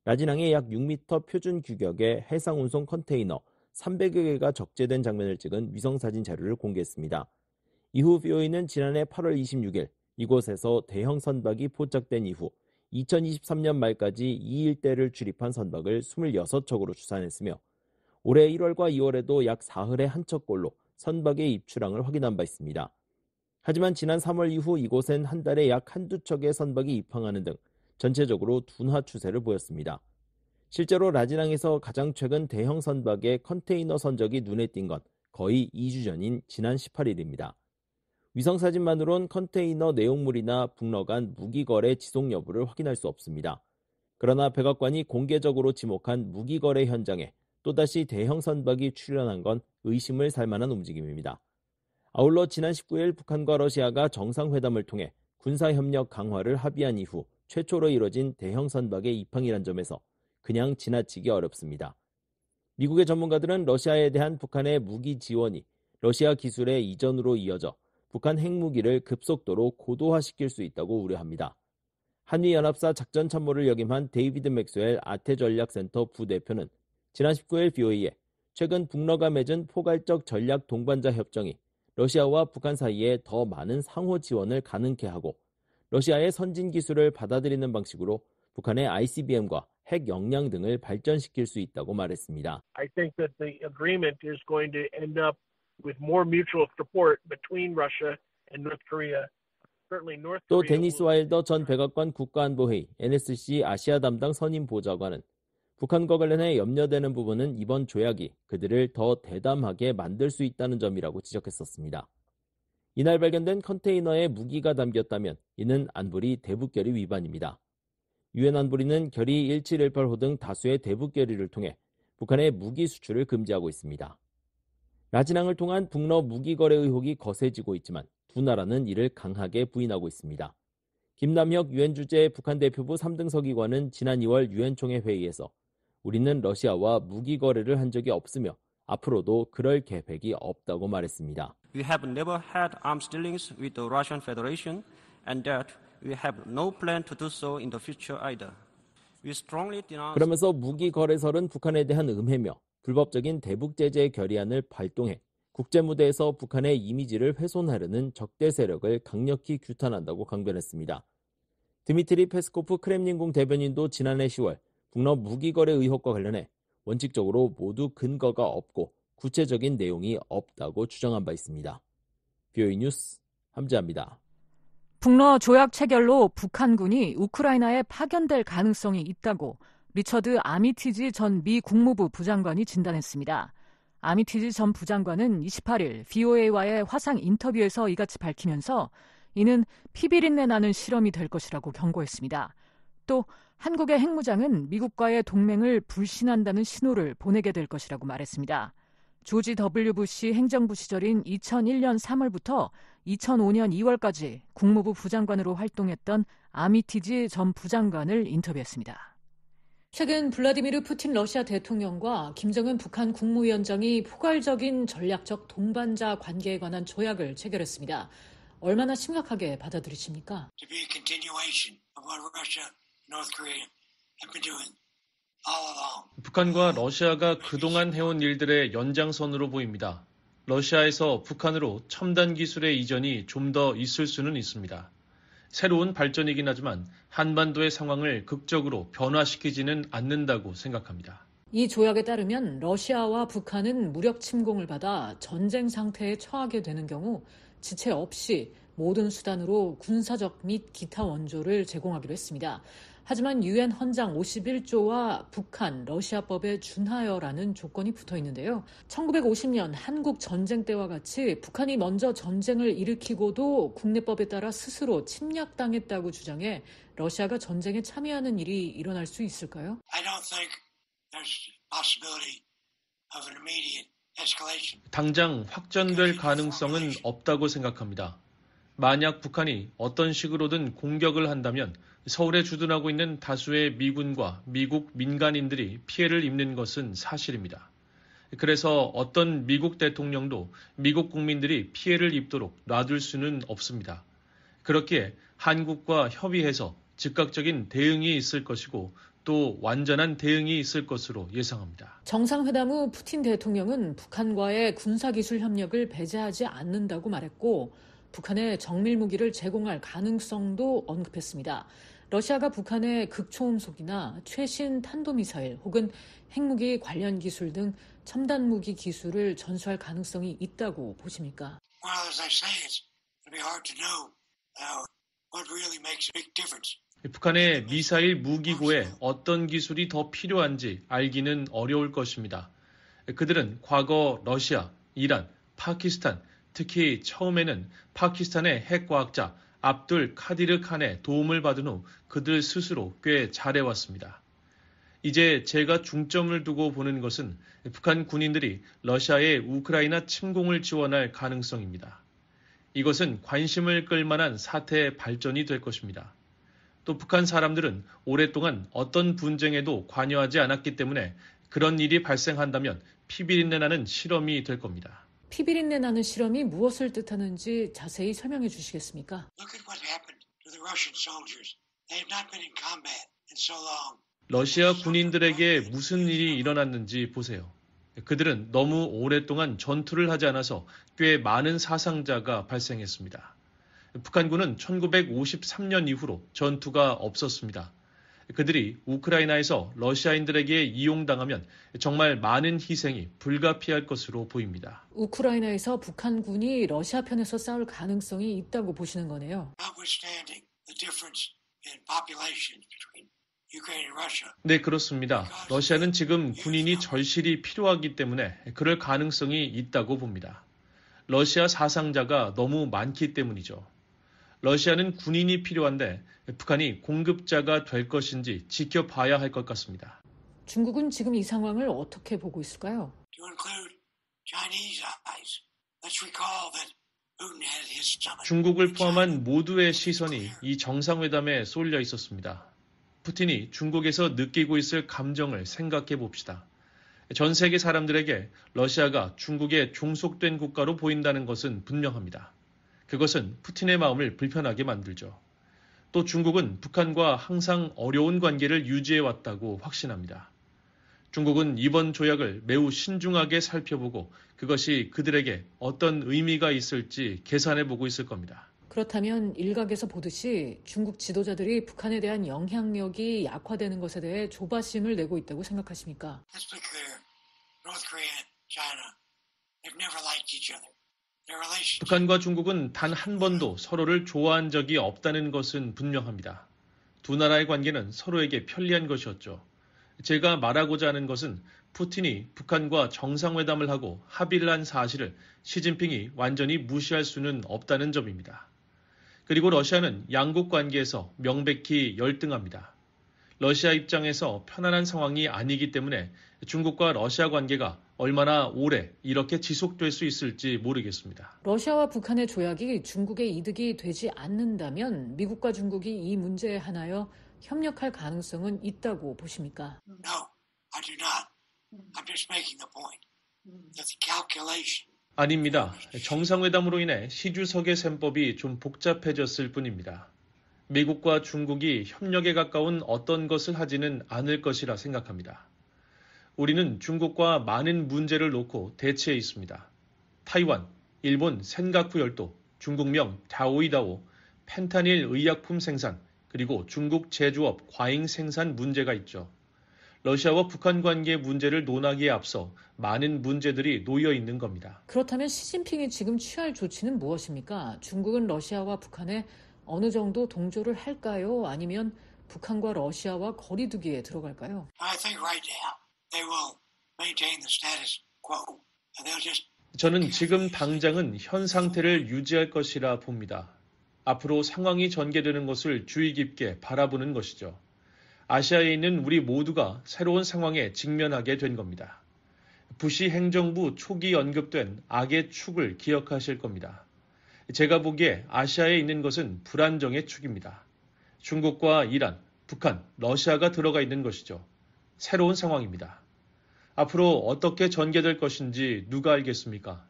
S17: 라진항에 약 6m 표준 규격의 해상운송 컨테이너 300여 개가 적재된 장면을 찍은 위성사진 자료를 공개했습니다. 이후 BOE는 지난해 8월 26일 이곳에서 대형 선박이 포착된 이후 2023년 말까지 이 일대를 출입한 선박을 26척으로 추산했으며 올해 1월과 2월에도 약 사흘에 한 척꼴로 선박의 입출항을 확인한 바 있습니다. 하지만 지난 3월 이후 이곳엔 한 달에 약 한두 척의 선박이 입항하는 등 전체적으로 둔화 추세를 보였습니다. 실제로 라진항에서 가장 최근 대형 선박의 컨테이너 선적이 눈에 띈 건 거의 2주 전인 지난 18일입니다. 위성사진만으론 컨테이너 내용물이나 북러 간 무기거래 지속 여부를 확인할 수 없습니다. 그러나 백악관이 공개적으로 지목한 무기거래 현장에 또다시 대형 선박이 출현한 건 의심을 살 만한 움직임입니다. 아울러 지난 19일 북한과 러시아가 정상회담을 통해 군사협력 강화를 합의한 이후 최초로 이뤄진 대형 선박의 입항이란 점에서 그냥 지나치기 어렵습니다. 미국의 전문가들은 러시아에 대한 북한의 무기 지원이 러시아 기술의 이전으로 이어져 북한 핵무기를 급속도로 고도화시킬 수 있다고 우려합니다. 한미연합사 작전참모를 역임한 데이비드 맥스웰 아태전략센터 부대표는 지난 19일 BOE에 최근 북러가 맺은 포괄적 전략 동반자 협정이 러시아와 북한 사이에 더 많은 상호 지원을 가능케 하고 러시아의 선진 기술을 받아들이는 방식으로 북한의 ICBM과 핵 역량 등을 발전시킬 수 있다고 말했습니다.
S18: I think that the agreement is going to end up with more mutual support between Russia and North Korea.
S17: 또 데니스 와일더 전 백악관 국가안보회의 NSC 아시아 담당 선임 보좌관은 북한과 관련해 염려되는 부분은 이번 조약이 그들을 더 대담하게 만들 수 있다는 점이라고 지적했었습니다. 이날 발견된 컨테이너에 무기가 담겼다면 이는 안보리 대북결의 위반입니다. 유엔 안보리는 결의 1718호 등 다수의 대북결의를 통해 북한의 무기 수출을 금지하고 있습니다. 라진항을 통한 북러 무기 거래 의혹이 거세지고 있지만 두 나라는 이를 강하게 부인하고 있습니다. 김남혁 유엔 주재 북한 대표부 3등 서기관은 지난 2월 유엔 총회 회의에서 우리는 러시아와 무기 거래를 한 적이 없으며 앞으로도 그럴 계획이 없다고 말했습니다.
S19: We have never had arms dealings with the Russian Federation and that we have no plan to do so in the future either. We strongly denounce.
S17: 그러면서 무기 거래설은 북한에 대한 음해며 불법적인 대북 제재 결의안을 발동해 국제 무대에서 북한의 이미지를 훼손하려는 적대 세력을 강력히 규탄한다고 강변했습니다. 드미트리 페스코프 크렘린궁 대변인도 지난해 10월 북러 무기 거래 의혹과 관련해 원칙적으로 모두 근거가 없고 구체적인 내용이 없다고 주장한 바 있습니다. VOA 뉴스 함지아입니다.
S3: 북러 조약 체결로 북한군이 우크라이나에 파견될 가능성이 있다고 리처드 아미티지 전 미 국무부 부장관이 진단했습니다. 아미티지 전 부장관은 28일 VOA와의 화상 인터뷰에서 이같이 밝히면서 이는 피비린내 나는 실험이 될 것이라고 경고했습니다. 또 한국의 핵무장은 미국과의 동맹을 불신한다는 신호를 보내게 될 것이라고 말했습니다. 조지 W. 부시 행정부 시절인 2001년 3월부터 2005년 2월까지 국무부 부장관으로 활동했던 아미티지 전 부장관을 인터뷰했습니다. 최근 블라디미르 푸틴 러시아 대통령과 김정은 북한 국무위원장이 포괄적인 전략적 동반자 관계에 관한 조약을 체결했습니다. 얼마나 심각하게 받아들이십니까?
S20: To be a continuation of what Russia, North Korea have been doing all along.
S21: 북한과 러시아가 그동안 해온 일들의 연장선으로 보입니다. 러시아에서 북한으로 첨단 기술의 이전이 좀 더 있을 수는 있습니다. 새로운 발전이긴 하지만 한반도의 상황을 극적으로 변화시키지는 않는다고 생각합니다.
S3: 이 조약에 따르면 러시아와 북한은 무력 침공을 받아 전쟁 상태에 처하게 되는 경우 지체 없이 모든 수단으로 군사적 및 기타 원조를 제공하기로 했습니다. 하지만 유엔 헌장 51조와 북한, 러시아법에 준하여라는 조건이 붙어 있는데요. 1950년 한국 전쟁 때와 같이 북한이 먼저 전쟁을 일으키고도 국내법에 따라 스스로 침략당했다고 주장해 러시아가 전쟁에 참여하는 일이 일어날 수 있을까요?
S20: I don't think there's possibility of an immediate escalation.
S21: 당장 확전될 가능성은 없다고 생각합니다. 만약 북한이 어떤 식으로든 공격을 한다면 서울에 주둔하고 있는 다수의 미군과 미국 민간인들이 피해를 입는 것은 사실입니다. 그래서 어떤 미국 대통령도 미국 국민들이 피해를 입도록 놔둘 수는 없습니다. 그렇기에 한국과 협의해서 즉각적인 대응이 있을 것이고 또 완전한 대응이 있을 것으로 예상합니다.
S3: 정상회담 후 푸틴 대통령은 북한과의 군사기술 협력을 배제하지 않는다고 말했고 북한에 정밀무기를 제공할 가능성도 언급했습니다. 러시아가 북한의 극초음속이나 최신 탄도미사일 혹은 핵무기 관련 기술 등 첨단 무기 기술을 전수할 가능성이 있다고 보십니까?
S20: Well, as I say, it's going to be hard to know what really makes a big difference.
S21: 북한의 미사일 무기고에 어떤 기술이 더 필요한지 알기는 어려울 것입니다. 그들은 과거 러시아, 이란, 파키스탄, 특히 처음에는 파키스탄의 핵과학자 압둘 카디르 칸의 도움을 받은 후 그들 스스로 꽤 잘해왔습니다. 이제 제가 중점을 두고 보는 것은 북한 군인들이 러시아의 우크라이나 침공을 지원할 가능성입니다. 이것은 관심을 끌 만한 사태의 발전이 될 것입니다. 또 북한 사람들은 오랫동안 어떤 분쟁에도 관여하지 않았기 때문에 그런 일이 발생한다면 피비린내 나는 실험이 될 겁니다.
S3: 피비린내 나는 실험이 무엇을 뜻하는지 자세히 설명해 주시겠습니까?
S20: Look at what happened to the Russian soldiers. They have not been in combat in so long.
S21: 러시아 군인들에게 무슨 일이 일어났는지 보세요. 그들은 너무 오랫동안 전투를 하지 않아서 꽤 많은 사상자가 발생했습니다. 북한군은 1953년 이후로 전투가 없었습니다. 그들이 우크라이나에서 러시아인들에게 이용당하면 정말 많은 희생이 불가피할 것으로 보입니다.
S3: 우크라이나에서 북한군이 러시아 편에서 싸울 가능성이 있다고 보시는 거네요.
S20: Notwithstanding the difference in populations between Ukraine and Russia.
S21: 네, 그렇습니다. 러시아는 지금 군인이 절실히 필요하기 때문에 그럴 가능성이 있다고 봅니다. 러시아 사상자가 너무 많기 때문이죠. 러시아는 군인이 필요한데 북한이 공급자가 될 것인지 지켜봐야 할 것 같습니다.
S3: 중국은 지금 이 상황을 어떻게 보고 있을까요?
S20: To include Chinese eyes. Let's recall that
S21: 중국을 포함한 모두의 시선이 이 정상회담에 쏠려 있었습니다. 푸틴이 중국에서 느끼고 있을 감정을 생각해 봅시다. 전 세계 사람들에게 러시아가 중국의 종속된 국가로 보인다는 것은 분명합니다. 그것은 푸틴의 마음을 불편하게 만들죠. 또 중국은 북한과 항상 어려운 관계를 유지해왔다고 확신합니다. 중국은 이번 조약을 매우 신중하게 살펴보고 그것이 그들에게 어떤 의미가 있을지 계산해보고 있을 겁니다.
S3: 그렇다면 일각에서 보듯이 중국 지도자들이 북한에 대한 영향력이 약화되는 것에 대해 조바심을 내고 있다고 생각하십니까?
S21: 북한과 중국은 단 한 번도 서로를 좋아한 적이 없다는 것은 분명합니다. 두 나라의 관계는 서로에게 편리한 것이었죠. 제가 말하고자 하는 것은 푸틴이 북한과 정상회담을 하고 합의를 한 사실을 시진핑이 완전히 무시할 수는 없다는 점입니다. 그리고 러시아는 양국 관계에서 명백히 열등합니다. 러시아 입장에서 편안한 상황이 아니기 때문에 중국과 러시아 관계가 얼마나 오래 이렇게 지속될 수 있을지 모르겠습니다.
S3: 러시아와 북한의 조약이 중국의 이득이 되지 않는다면 미국과 중국이 이 문제에 한하여 협력할 가능성은 있다고 보십니까?
S20: No, I do not. I'm just making the point that the calculation
S21: 아닙니다. 정상회담으로 인해 시주석의 셈법이 좀 복잡해졌을 뿐입니다. 미국과 중국이 협력에 가까운 어떤 것을 하지는 않을 것이라 생각합니다. 우리는 중국과 많은 문제를 놓고 대치해 있습니다. 타이완, 일본 센가쿠 열도, 중국명 다오이다오, 펜타닐 의약품 생산, 그리고 중국 제조업 과잉 생산 문제가 있죠. 러시아와 북한 관계 문제를 논하기에 앞서 많은 문제들이 놓여 있는 겁니다.
S3: 그렇다면 시진핑이 지금 취할 조치는 무엇입니까? 중국은 러시아와 북한에 어느 정도 동조를 할까요? 아니면 북한과 러시아와 거리 두기에 들어갈까요?
S20: I think right now they will maintain the status quo and they'll just
S21: 저는 지금 당장은 현 상태를 유지할 것이라 봅니다. 앞으로 상황이 전개되는 것을 주의 깊게 바라보는 것이죠. 아시아에 있는 우리 모두가 새로운 상황에 직면하게 된 겁니다. 부시 행정부 초기 언급된 악의 축을 기억하실 겁니다. 제가 보기에 아시아에 있는 것은 불안정의 축입니다. 중국과 이란, 북한, 러시아가 들어가 있는 것이죠. 새로운 상황입니다. 앞으로 어떻게 전개될 것인지 누가 알겠습니까?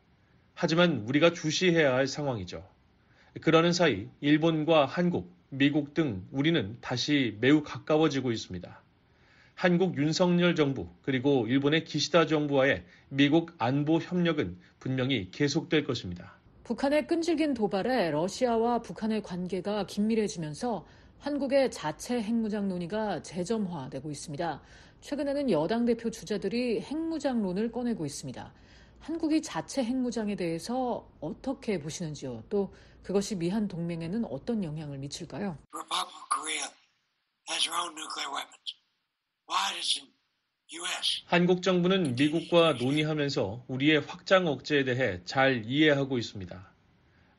S21: 하지만 우리가 주시해야 할 상황이죠. 그러는 사이 일본과 한국, 미국 등 우리는 다시 매우 가까워지고 있습니다. 한국 윤석열 정부 그리고 일본의 기시다 정부와의 미국 안보 협력은 분명히 계속될 것입니다.
S3: 북한의 끈질긴 도발에 러시아와 북한의 관계가 긴밀해지면서 한국의 자체 핵무장 논의가 재점화되고 있습니다. 최근에는 여당 대표 주자들이 핵무장론을 꺼내고 있습니다. 한국이 자체 핵무장에 대해서 어떻게 보시는지요? 또 그것이 미한 동맹에는 어떤 영향을 미칠까요?
S21: 한국 정부는 미국과 논의하면서 우리의 확장 억제에 대해 잘 이해하고 있습니다.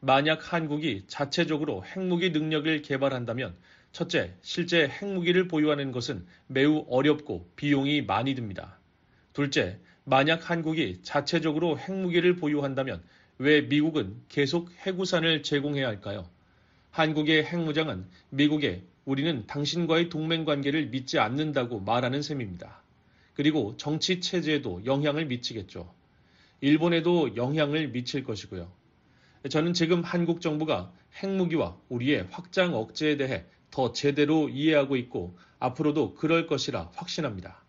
S21: 만약 한국이 자체적으로 핵무기 능력을 개발한다면 첫째, 실제 핵무기를 보유하는 것은 매우 어렵고 비용이 많이 듭니다. 둘째, 만약 한국이 자체적으로 핵무기를 보유한다면 왜 미국은 계속 핵우산을 제공해야 할까요? 한국의 핵무장은 미국에 우리는 당신과의 동맹관계를 믿지 않는다고 말하는 셈입니다. 그리고 정치 체제에도 영향을 미치겠죠. 일본에도 영향을 미칠 것이고요. 저는 지금 한국 정부가 핵무기와 우리의 확장 억제에 대해 더 제대로 이해하고 있고 앞으로도 그럴 것이라 확신합니다.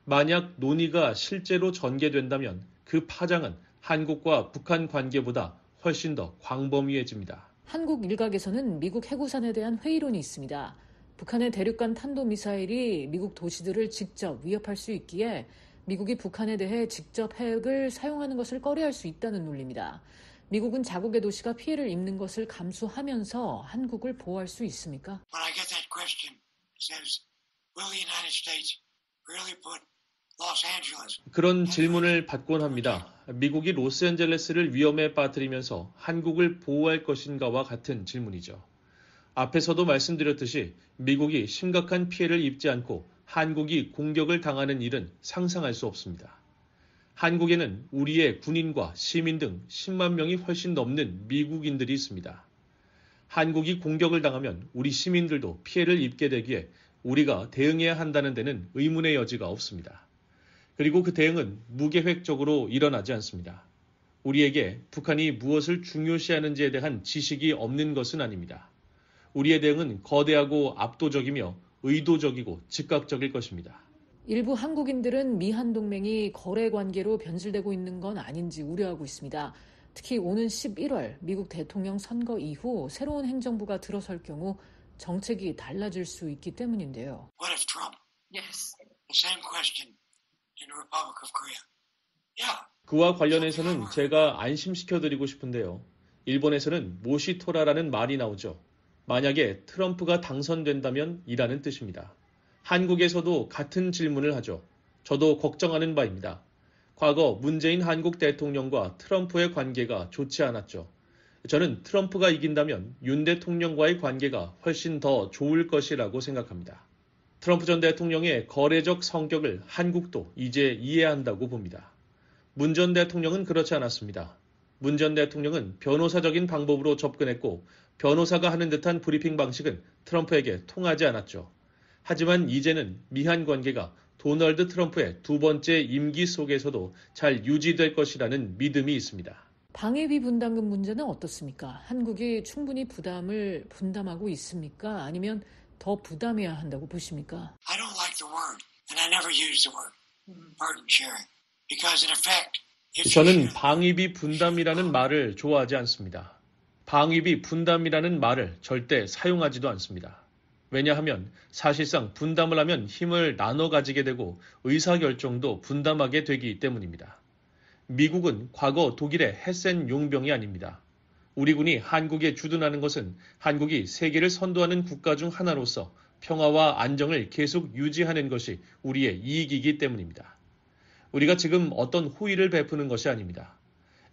S21: 만약 논의가 실제로 전개된다면 그 파장은 한국과 북한 관계보다 훨씬 더 광범위해집니다.
S3: 한국 일각에서는 미국 핵우산에 대한 회의론이 있습니다. 북한의 대륙간 탄도미사일이 미국 도시들을 직접 위협할 수 있기에 미국이 북한에 대해 직접 핵을 사용하는 것을 꺼려할 수 있다는 논리입니다. 미국은 자국의 도시가 피해를 입는 것을 감수하면서 한국을 보호할 수 있습니까?
S20: When I get that question, it says, will the United States really put Los Angeles?
S21: 그런 질문을 받곤 합니다. 미국이 로스앤젤레스를 위험에 빠뜨리면서 한국을 보호할 것인가와 같은 질문이죠. 앞에서도 말씀드렸듯이 미국이 심각한 피해를 입지 않고 한국이 공격을 당하는 일은 상상할 수 없습니다. 한국에는 우리의 군인과 시민 등 10만 명이 훨씬 넘는 미국인들이 있습니다. 한국이 공격을 당하면 우리 시민들도 피해를 입게 되기에 우리가 대응해야 한다는 데는 의문의 여지가 없습니다. 그리고 그 대응은 무계획적으로 일어나지 않습니다. 우리에게 북한이 무엇을 중요시하는지에 대한 지식이 없는 것은 아닙니다. 우리의 대응은 거대하고 압도적이며 의도적이고 즉각적일 것입니다.
S3: 일부 한국인들은 미한 동맹이 거래 관계로 변질되고 있는 건 아닌지 우려하고 있습니다. 특히 오는 11월 미국 대통령 선거 이후 새로운 행정부가 들어설 경우 정책이 달라질 수 있기 때문인데요.
S20: What if Trump? Yes. The same question in the Republic of Korea. Yeah.
S21: 그와 관련해서는 제가 안심시켜드리고 싶은데요. 일본에서는 모시토라라는 말이 나오죠. 만약에 트럼프가 당선된다면 이라는 뜻입니다. 한국에서도 같은 질문을 하죠. 저도 걱정하는 바입니다. 과거 문재인 한국 대통령과 트럼프의 관계가 좋지 않았죠. 저는 트럼프가 이긴다면 윤 대통령과의 관계가 훨씬 더 좋을 것이라고 생각합니다. 트럼프 전 대통령의 거래적 성격을 한국도 이제 이해한다고 봅니다. 문 전 대통령은 그렇지 않았습니다. 문 전 대통령은 변호사적인 방법으로 접근했고 변호사가 하는 듯한 브리핑 방식은 트럼프에게 통하지 않았죠. 하지만 이제는 미한 관계가 도널드 트럼프의 두 번째 임기 속에서도 잘 유지될 것이라는 믿음이 있습니다.
S3: 방위비 분담금 문제는 어떻습니까? 한국이 충분히 부담을 분담하고 있습니까? 아니면 더 부담해야 한다고 보십니까?
S20: I don't like the word, and I never use the word burden sharing, because in effect,
S21: 저는 방위비 분담이라는 말을 좋아하지 않습니다. 방위비 분담이라는 말을 절대 사용하지도 않습니다. 왜냐하면 사실상 분담을 하면 힘을 나눠 가지게 되고 의사결정도 분담하게 되기 때문입니다. 미국은 과거 독일의 헤센 용병이 아닙니다. 우리 군이 한국에 주둔하는 것은 한국이 세계를 선도하는 국가 중 하나로서 평화와 안정을 계속 유지하는 것이 우리의 이익이기 때문입니다. 우리가 지금 어떤 호의를 베푸는 것이 아닙니다.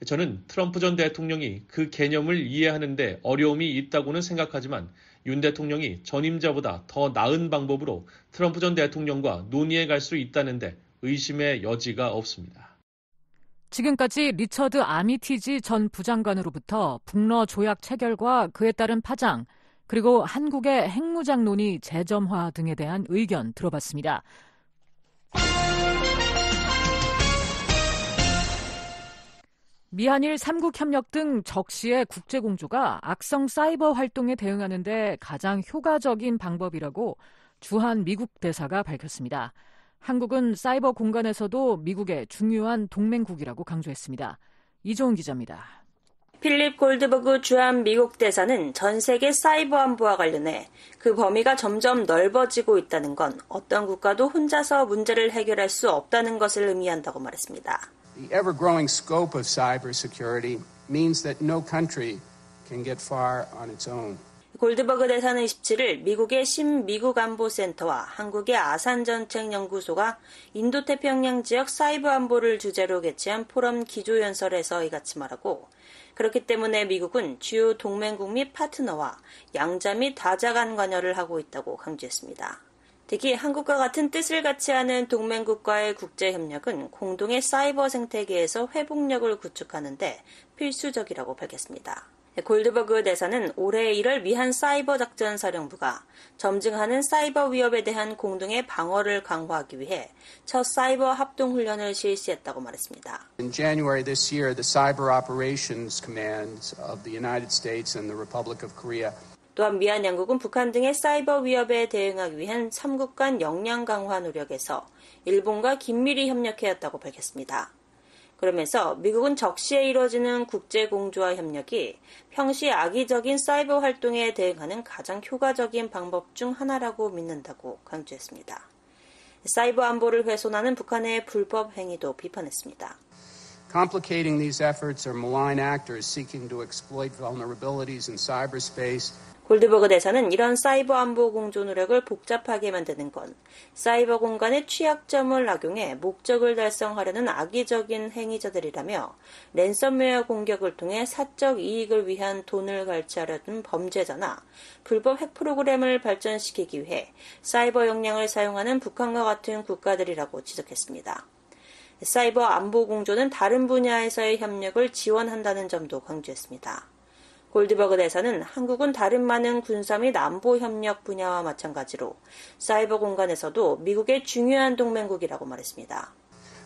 S21: 저는 트럼프 전 대통령이 그 개념을 이해하는데 어려움이 있다고는 생각하지만 윤 대통령이 전임자보다 더 나은 방법으로 트럼프 전 대통령과 논의해 갈 수 있다는데 의심의 여지가 없습니다.
S3: 지금까지 리처드 아미티지 전 부장관으로부터 북러 조약 체결과 그에 따른 파장, 그리고 한국의 핵무장 논의 재점화 등에 대한 의견 들어봤습니다. 미한일 3국 협력 등 적시의 국제공조가 악성 사이버 활동에 대응하는 데 가장 효과적인 방법이라고 주한 미국 대사가 밝혔습니다. 한국은 사이버 공간에서도 미국의 중요한 동맹국이라고 강조했습니다. 이종훈 기자입니다.
S10: 필립 골드버그 주한 미국 대사는 전 세계 사이버 안보와 관련해 그 범위가 점점 넓어지고 있다는 건 어떤 국가도 혼자서 문제를 해결할 수 없다는 것을 의미한다고 말했습니다.
S2: The ever-growing scope of cybersecurity means that no country can get far on its own.
S10: 골드버그 대사는 27일 미국의 신미국안보센터와 한국의 아산정책연구소가 인도태평양 지역 사이버 안보를 주제로 개최한 포럼 기조연설에서 이같이 말하고, 그렇기 때문에 미국은 주요 동맹국 및 파트너와 양자 및 다자 간 관여를 하고 있다고 강조했습니다. 특히 한국과 같은 뜻을 같이 하는 동맹국과의 국제협력은 공동의 사이버 생태계에서 회복력을 구축하는 데 필수적이라고 밝혔습니다. 골드버그 대사는 올해 1월 미한 사이버 작전 사령부가 점증하는 사이버 위협에 대한 공동의 방어를 강화하기 위해 첫 사이버 합동 훈련을 실시했다고 말했습니다.
S2: In January this year, the Cyber Operations Commands of the United States and the Republic of Korea
S10: 또한 미한 양국은 북한 등의 사이버 위협에 대응하기 위한 3국 간 역량 강화 노력에서 일본과 긴밀히 협력해왔다고 밝혔습니다. 그러면서 미국은 적시에 이루어지는 국제공조와 협력이 평시 악의적인 사이버 활동에 대응하는 가장 효과적인 방법 중 하나라고 믿는다고 강조했습니다. 사이버 안보를 훼손하는 북한의 불법 행위도 비판했습니다.
S2: Complicating these efforts are malign actors seeking to exploit vulnerabilities in cyberspace.
S10: 골드버그 대사는 이런 사이버 안보 공조 노력을 복잡하게 만드는 건 사이버 공간의 취약점을 악용해 목적을 달성하려는 악의적인 행위자들이라며 랜섬웨어 공격을 통해 사적 이익을 위한 돈을 갈취하려는 범죄자나 불법 핵 프로그램을 발전시키기 위해 사이버 역량을 사용하는 북한과 같은 국가들이라고 지적했습니다. 사이버 안보 공조는 다른 분야에서의 협력을 지원한다는 점도 강조했습니다. 골드버그 대사는 한국은 다른 많은 군사 및 안보 협력 분야와 마찬가지로 사이버 공간에서도 미국의 중요한 동맹국이라고 말했습니다.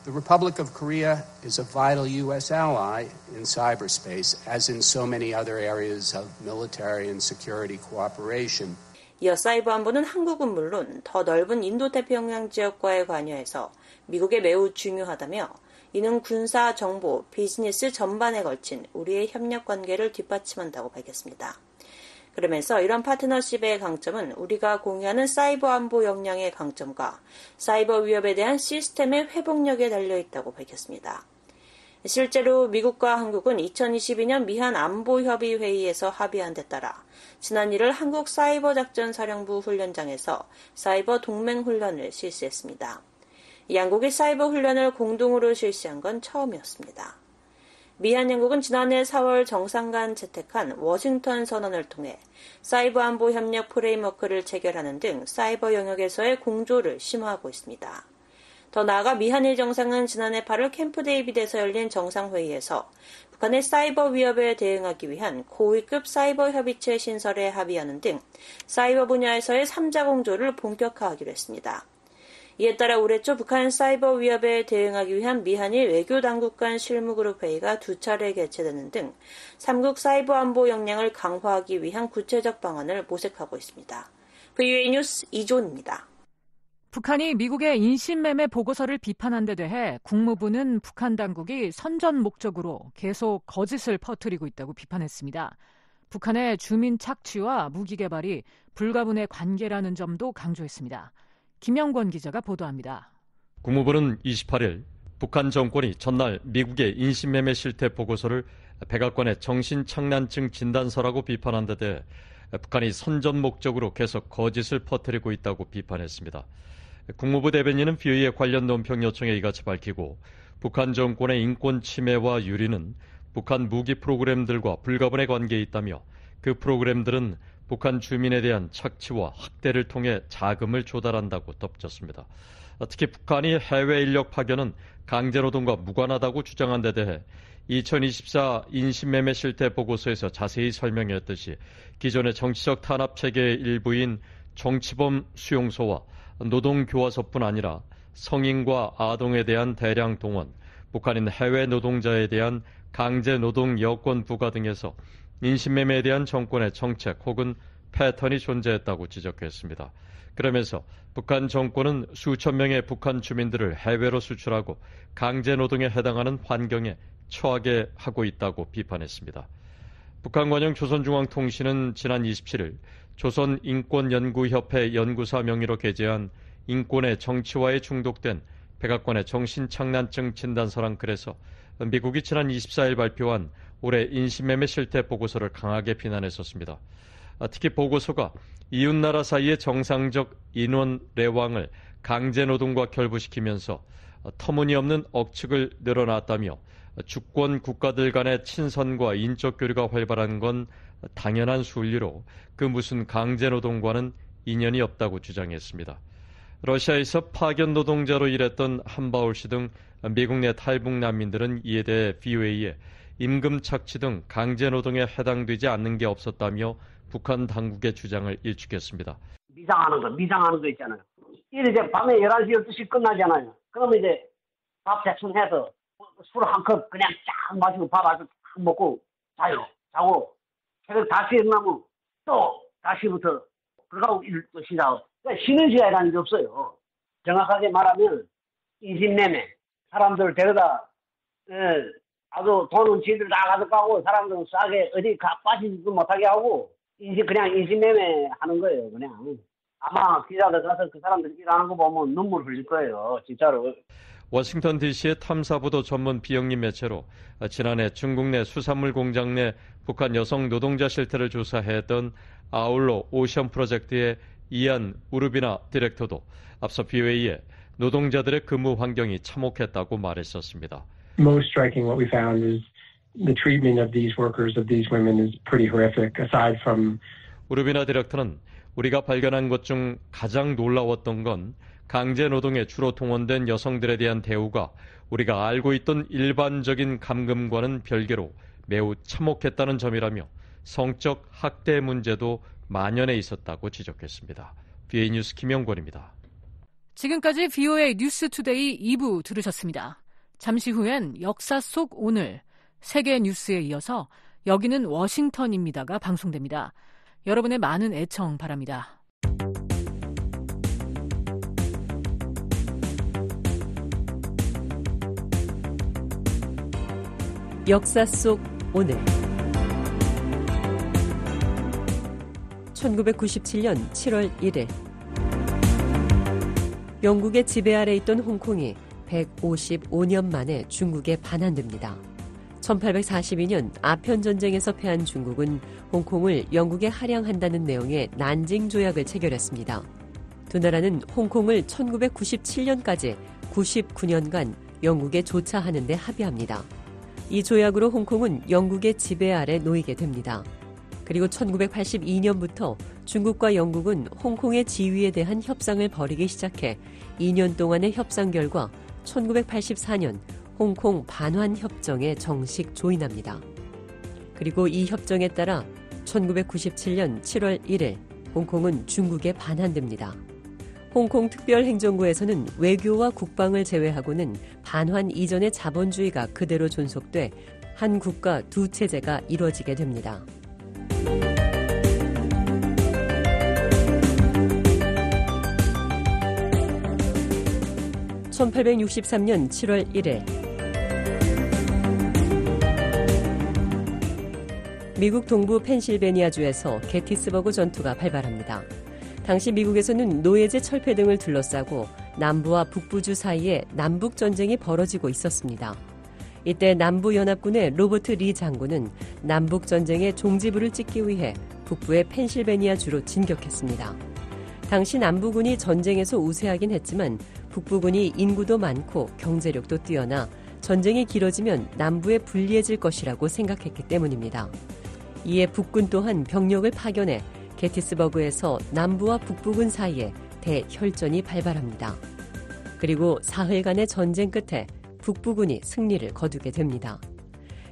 S2: The Republic of Korea is a vital U.S. ally in cyberspace, as in so many other areas of military and security cooperation.
S10: 이어 사이버 안보는 한국은 물론 더 넓은 인도태평양 지역과의 관여에서 미국에 매우 중요하다며 이는 군사, 정보, 비즈니스 전반에 걸친 우리의 협력 관계를 뒷받침한다고 밝혔습니다. 그러면서 이런 파트너십의 강점은 우리가 공유하는 사이버 안보 역량의 강점과 사이버 위협에 대한 시스템의 회복력에 달려있다고 밝혔습니다. 실제로 미국과 한국은 2022년 미한 안보협의 회의에서 합의한 데 따라 지난 1월 한국 사이버작전사령부 훈련장에서 사이버 동맹훈련을 실시했습니다. 이 양국이 사이버 훈련을 공동으로 실시한 건 처음이었습니다. 미한 양국은 지난해 4월 정상 간 채택한 워싱턴 선언을 통해 사이버 안보 협력 프레임워크를 체결하는 등 사이버 영역에서의 공조를 심화하고 있습니다. 더 나아가 미한일 정상은 지난해 8월 캠프 데이빗에서 열린 정상회의에서 북한의 사이버 위협에 대응하기 위한 고위급 사이버 협의체 신설에 합의하는 등 사이버 분야에서의 3자 공조를 본격화하기로 했습니다. 이에 따라 올해 초 북한 사이버 위협에 대응하기 위한 미한일 외교당국 간 실무그룹 회의가 2차례 개최되는 등 3국 사이버 안보 역량을 강화하기 위한 구체적 방안을 모색하고 있습니다. VOA 뉴스 이존입니다.
S3: 북한이 미국의 인신매매 보고서를 비판한 데 대해 국무부는 북한 당국이 선전 목적으로 계속 거짓을 퍼뜨리고 있다고 비판했습니다. 북한의 주민 착취와 무기 개발이 불가분의 관계라는 점도 강조했습니다. 김영권 기자가 보도합니다.
S1: 국무부는 28일 북한 정권이 전날 미국의 인신매매 실태 보고서를 백악관의 정신착란증 진단서라고 비판한 데 대해 북한이 선전 목적으로 계속 거짓을 퍼뜨리고 있다고 비판했습니다. 국무부 대변인은 VOA의 관련 논평 요청에 이같이 밝히고 북한 정권의 인권 침해와 유리는 북한 무기 프로그램들과 불가분의 관계에 있다며 그 프로그램들은 북한 주민에 대한 착취와 학대를 통해 자금을 조달한다고 덧붙였습니다. 특히 북한이 해외 인력 파견은 강제노동과 무관하다고 주장한 데 대해 2024 인신매매 실태 보고서에서 자세히 설명했듯이 기존의 정치적 탄압 체계의 일부인 정치범 수용소와 노동교화소뿐 아니라 성인과 아동에 대한 대량 동원, 북한인 해외 노동자에 대한 강제노동 여건 부과 등에서 인신매매에 대한 정권의 정책 혹은 패턴이 존재했다고 지적했습니다. 그러면서 북한 정권은 수천 명의 북한 주민들을 해외로 수출하고 강제노동에 해당하는 환경에 처하게 하고 있다고 비판했습니다. 북한 관영 조선중앙통신은 지난 27일 조선인권연구협회 연구사 명의로 게재한 인권의 정치화에 중독된 백악관의 정신착란증 진단서란 글에서 미국이 지난 24일 발표한 올해 인신매매 실태 보고서를 강하게 비난했었습니다. 특히 보고서가 이웃나라 사이의 정상적 인원 레왕을 강제노동과 결부시키면서 터무니없는 억측을 늘어놨다며 주권 국가들 간의 친선과 인적 교류가 활발한 건 당연한 순리로 그 무슨 강제노동과는 인연이 없다고 주장했습니다. 러시아에서 파견 노동자로 일했던 한바울 씨 등 미국 내 탈북 난민들은 이에 대해 VOA에 임금 착취 등 강제노동에 해당되지 않는 게 없었다며 북한 당국의 주장을 일축했습니다.
S5: 미장하는 거 있잖아요. 이제 밤에 11시, 12시 끝나잖아요. 그러면 이제 밥 대충 해서 술 한 컵 그냥 쫙 마시고 밥 아주 딱 먹고 자고 새벽 다시 일어나면 또 다시부터 그러고 일 또 시작하고 그러니까 쉬는 시간이라는 게 없어요. 정확하게 말하면 인신매매 사람들 데려다 아주 돈은 지들 다 가져가고 사람들은 싸게 어디 빠지지도 못하게 하고 그냥 인신매매 하는 거예요. 그냥 아마 기자들 가서 그 사람들 일하는 거 보면 눈물 흘릴 거예요. 진짜로.
S1: 워싱턴 DC의 탐사보도 전문 비영리 매체로 지난해 중국 내 수산물 공장 내 북한 여성 노동자 실태를 조사했던 아울러 오션 프로젝트의 이안 우르비나 디렉터도 앞서 VOA에 노동자들의 근무 환경이 참혹했다고 말했었습니다.
S22: Most striking what we found is the treatment of these workers, of these women is pretty horrific. Aside from
S1: 우르비나 디렉터는 우리가 발견한 것 중 가장 놀라웠던 건 강제 노동에 주로 동원된 여성들에 대한 대우가 우리가 알고 있던 일반적인 감금과는 별개로 매우 참혹했다는 점이라며 성적 학대 문제도 만연해 있었다고 지적했습니다. BA 뉴스 김영권입니다.
S3: 지금까지 VOA 뉴스투데이 2부 들으셨습니다. 잠시 후엔 역사 속 오늘, 세계 뉴스에 이어서 여기는 워싱턴입니다가 방송됩니다. 여러분의 많은 애청 바랍니다.
S6: 역사 속 오늘 1997년 7월 1일 영국의 지배 아래 있던 홍콩이 155년 만에 중국에 반환됩니다. 1842년 아편전쟁에서 패한 중국은 홍콩을 영국에 할양한다는 내용의 난징 조약을 체결했습니다. 두 나라는 홍콩을 1997년까지 99년간 영국에 조차하는 데 합의합니다. 이 조약으로 홍콩은 영국의 지배 아래 놓이게 됩니다. 그리고 1982년부터 중국과 영국은 홍콩의 지위에 대한 협상을 벌이기 시작해 2년 동안의 협상 결과 1984년 홍콩 반환 협정에 정식 조인합니다. 그리고 이 협정에 따라 1997년 7월 1일 홍콩은 중국에 반환됩니다. 홍콩 특별행정구에서는 외교와 국방을 제외하고는 반환 이전의 자본주의가 그대로 존속돼 한 국가 두 체제가 이루어지게 됩니다. 1863년 7월 1일 미국 동부 펜실베니아주에서 게티스버그 전투가 발발합니다. 당시 미국에서는 노예제 철폐 등을 둘러싸고 남부와 북부주 사이에 남북전쟁이 벌어지고 있었습니다. 이때 남부연합군의 로버트 리 장군은 남북전쟁의 종지부를 찍기 위해 북부의 펜실베니아주로 진격했습니다. 당시 남부군이 전쟁에서 우세하긴 했지만 북부군이 인구도 많고 경제력도 뛰어나 전쟁이 길어지면 남부에 불리해질 것이라고 생각했기 때문입니다. 이에 북군 또한 병력을 파견해 게티스버그에서 남부와 북부군 사이에 대혈전이 발발합니다. 그리고 사흘간의 전쟁 끝에 북부군이 승리를 거두게 됩니다.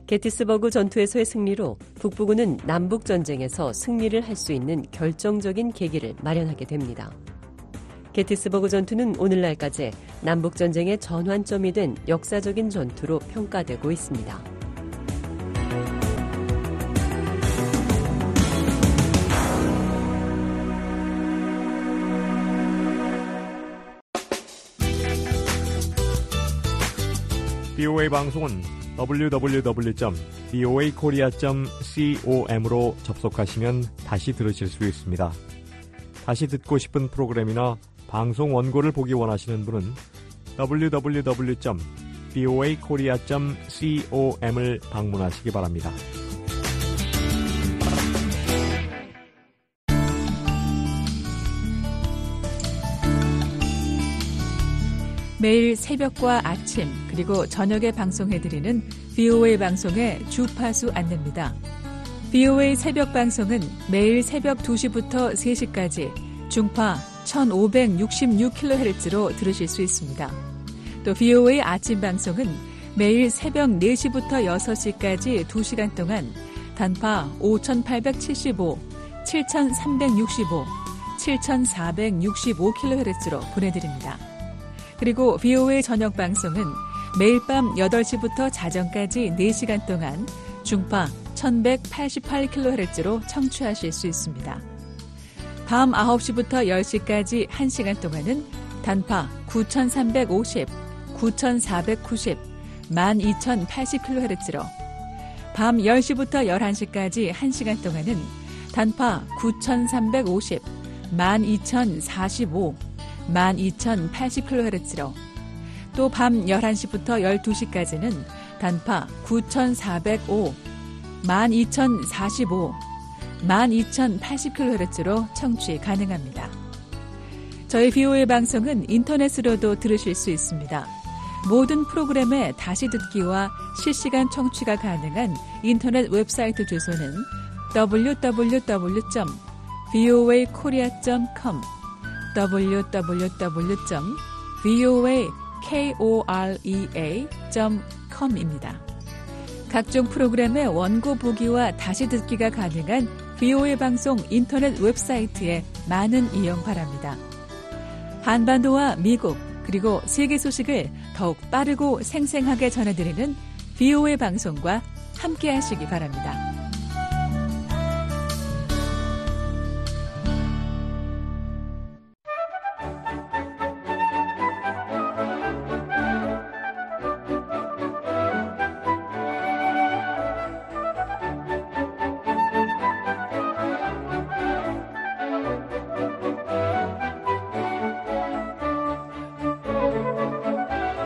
S6: 게티스버그 전투에서의 승리로 북부군은 남북전쟁에서 승리를 할 수 있는 결정적인 계기를 마련하게 됩니다. 게티스버그 전투는 오늘날까지 남북전쟁의 전환점이 된 역사적인 전투로 평가되고 있습니다.
S7: BOA 방송은 www.boakorea.com으로 접속하시면 다시 들으실 수 있습니다. 다시 듣고 싶은 프로그램이나 방송 원고를 보기 원하시는 분은 www.boakorea.com을 방문하시기 바랍니다.
S3: 매일 새벽과 아침 그리고 저녁에 방송해드리는 VOA 방송의 주파수 안내입니다. VOA 새벽 방송은 매일 새벽 2시부터 3시까지 중파 1566kHz로 들으실 수 있습니다. 또 VOA 아침 방송은 매일 새벽 4시부터 6시까지 2시간 동안 단파 5875, 7365, 7465kHz로 보내드립니다. 그리고 VOA 저녁 방송은 매일 밤 8시부터 자정까지 4시간 동안 중파 1188kHz로 청취하실 수 있습니다. 밤 9시부터 10시까지 1시간 동안은 단파 9350, 9490, 12080kHz로 밤 10시부터 11시까지 1시간 동안은 단파 9350, 12045, 12080kHz로 또 밤 11시부터 12시까지는 단파 9405, 12045, 12080kHz로 청취 가능합니다. 저희 VOA 방송은 인터넷으로도 들으실 수 있습니다. 모든 프로그램의 다시 듣기와 실시간 청취가 가능한 인터넷 웹사이트 주소는 www.voakorea.com www.voakorea.com입니다. 각종 프로그램의 원고 보기와 다시 듣기가 가능한 VOA 방송 인터넷 웹사이트에 많은 이용 바랍니다. 한반도와 미국 그리고 세계 소식을 더욱 빠르고 생생하게 전해드리는 VOA 방송과 함께하시기 바랍니다.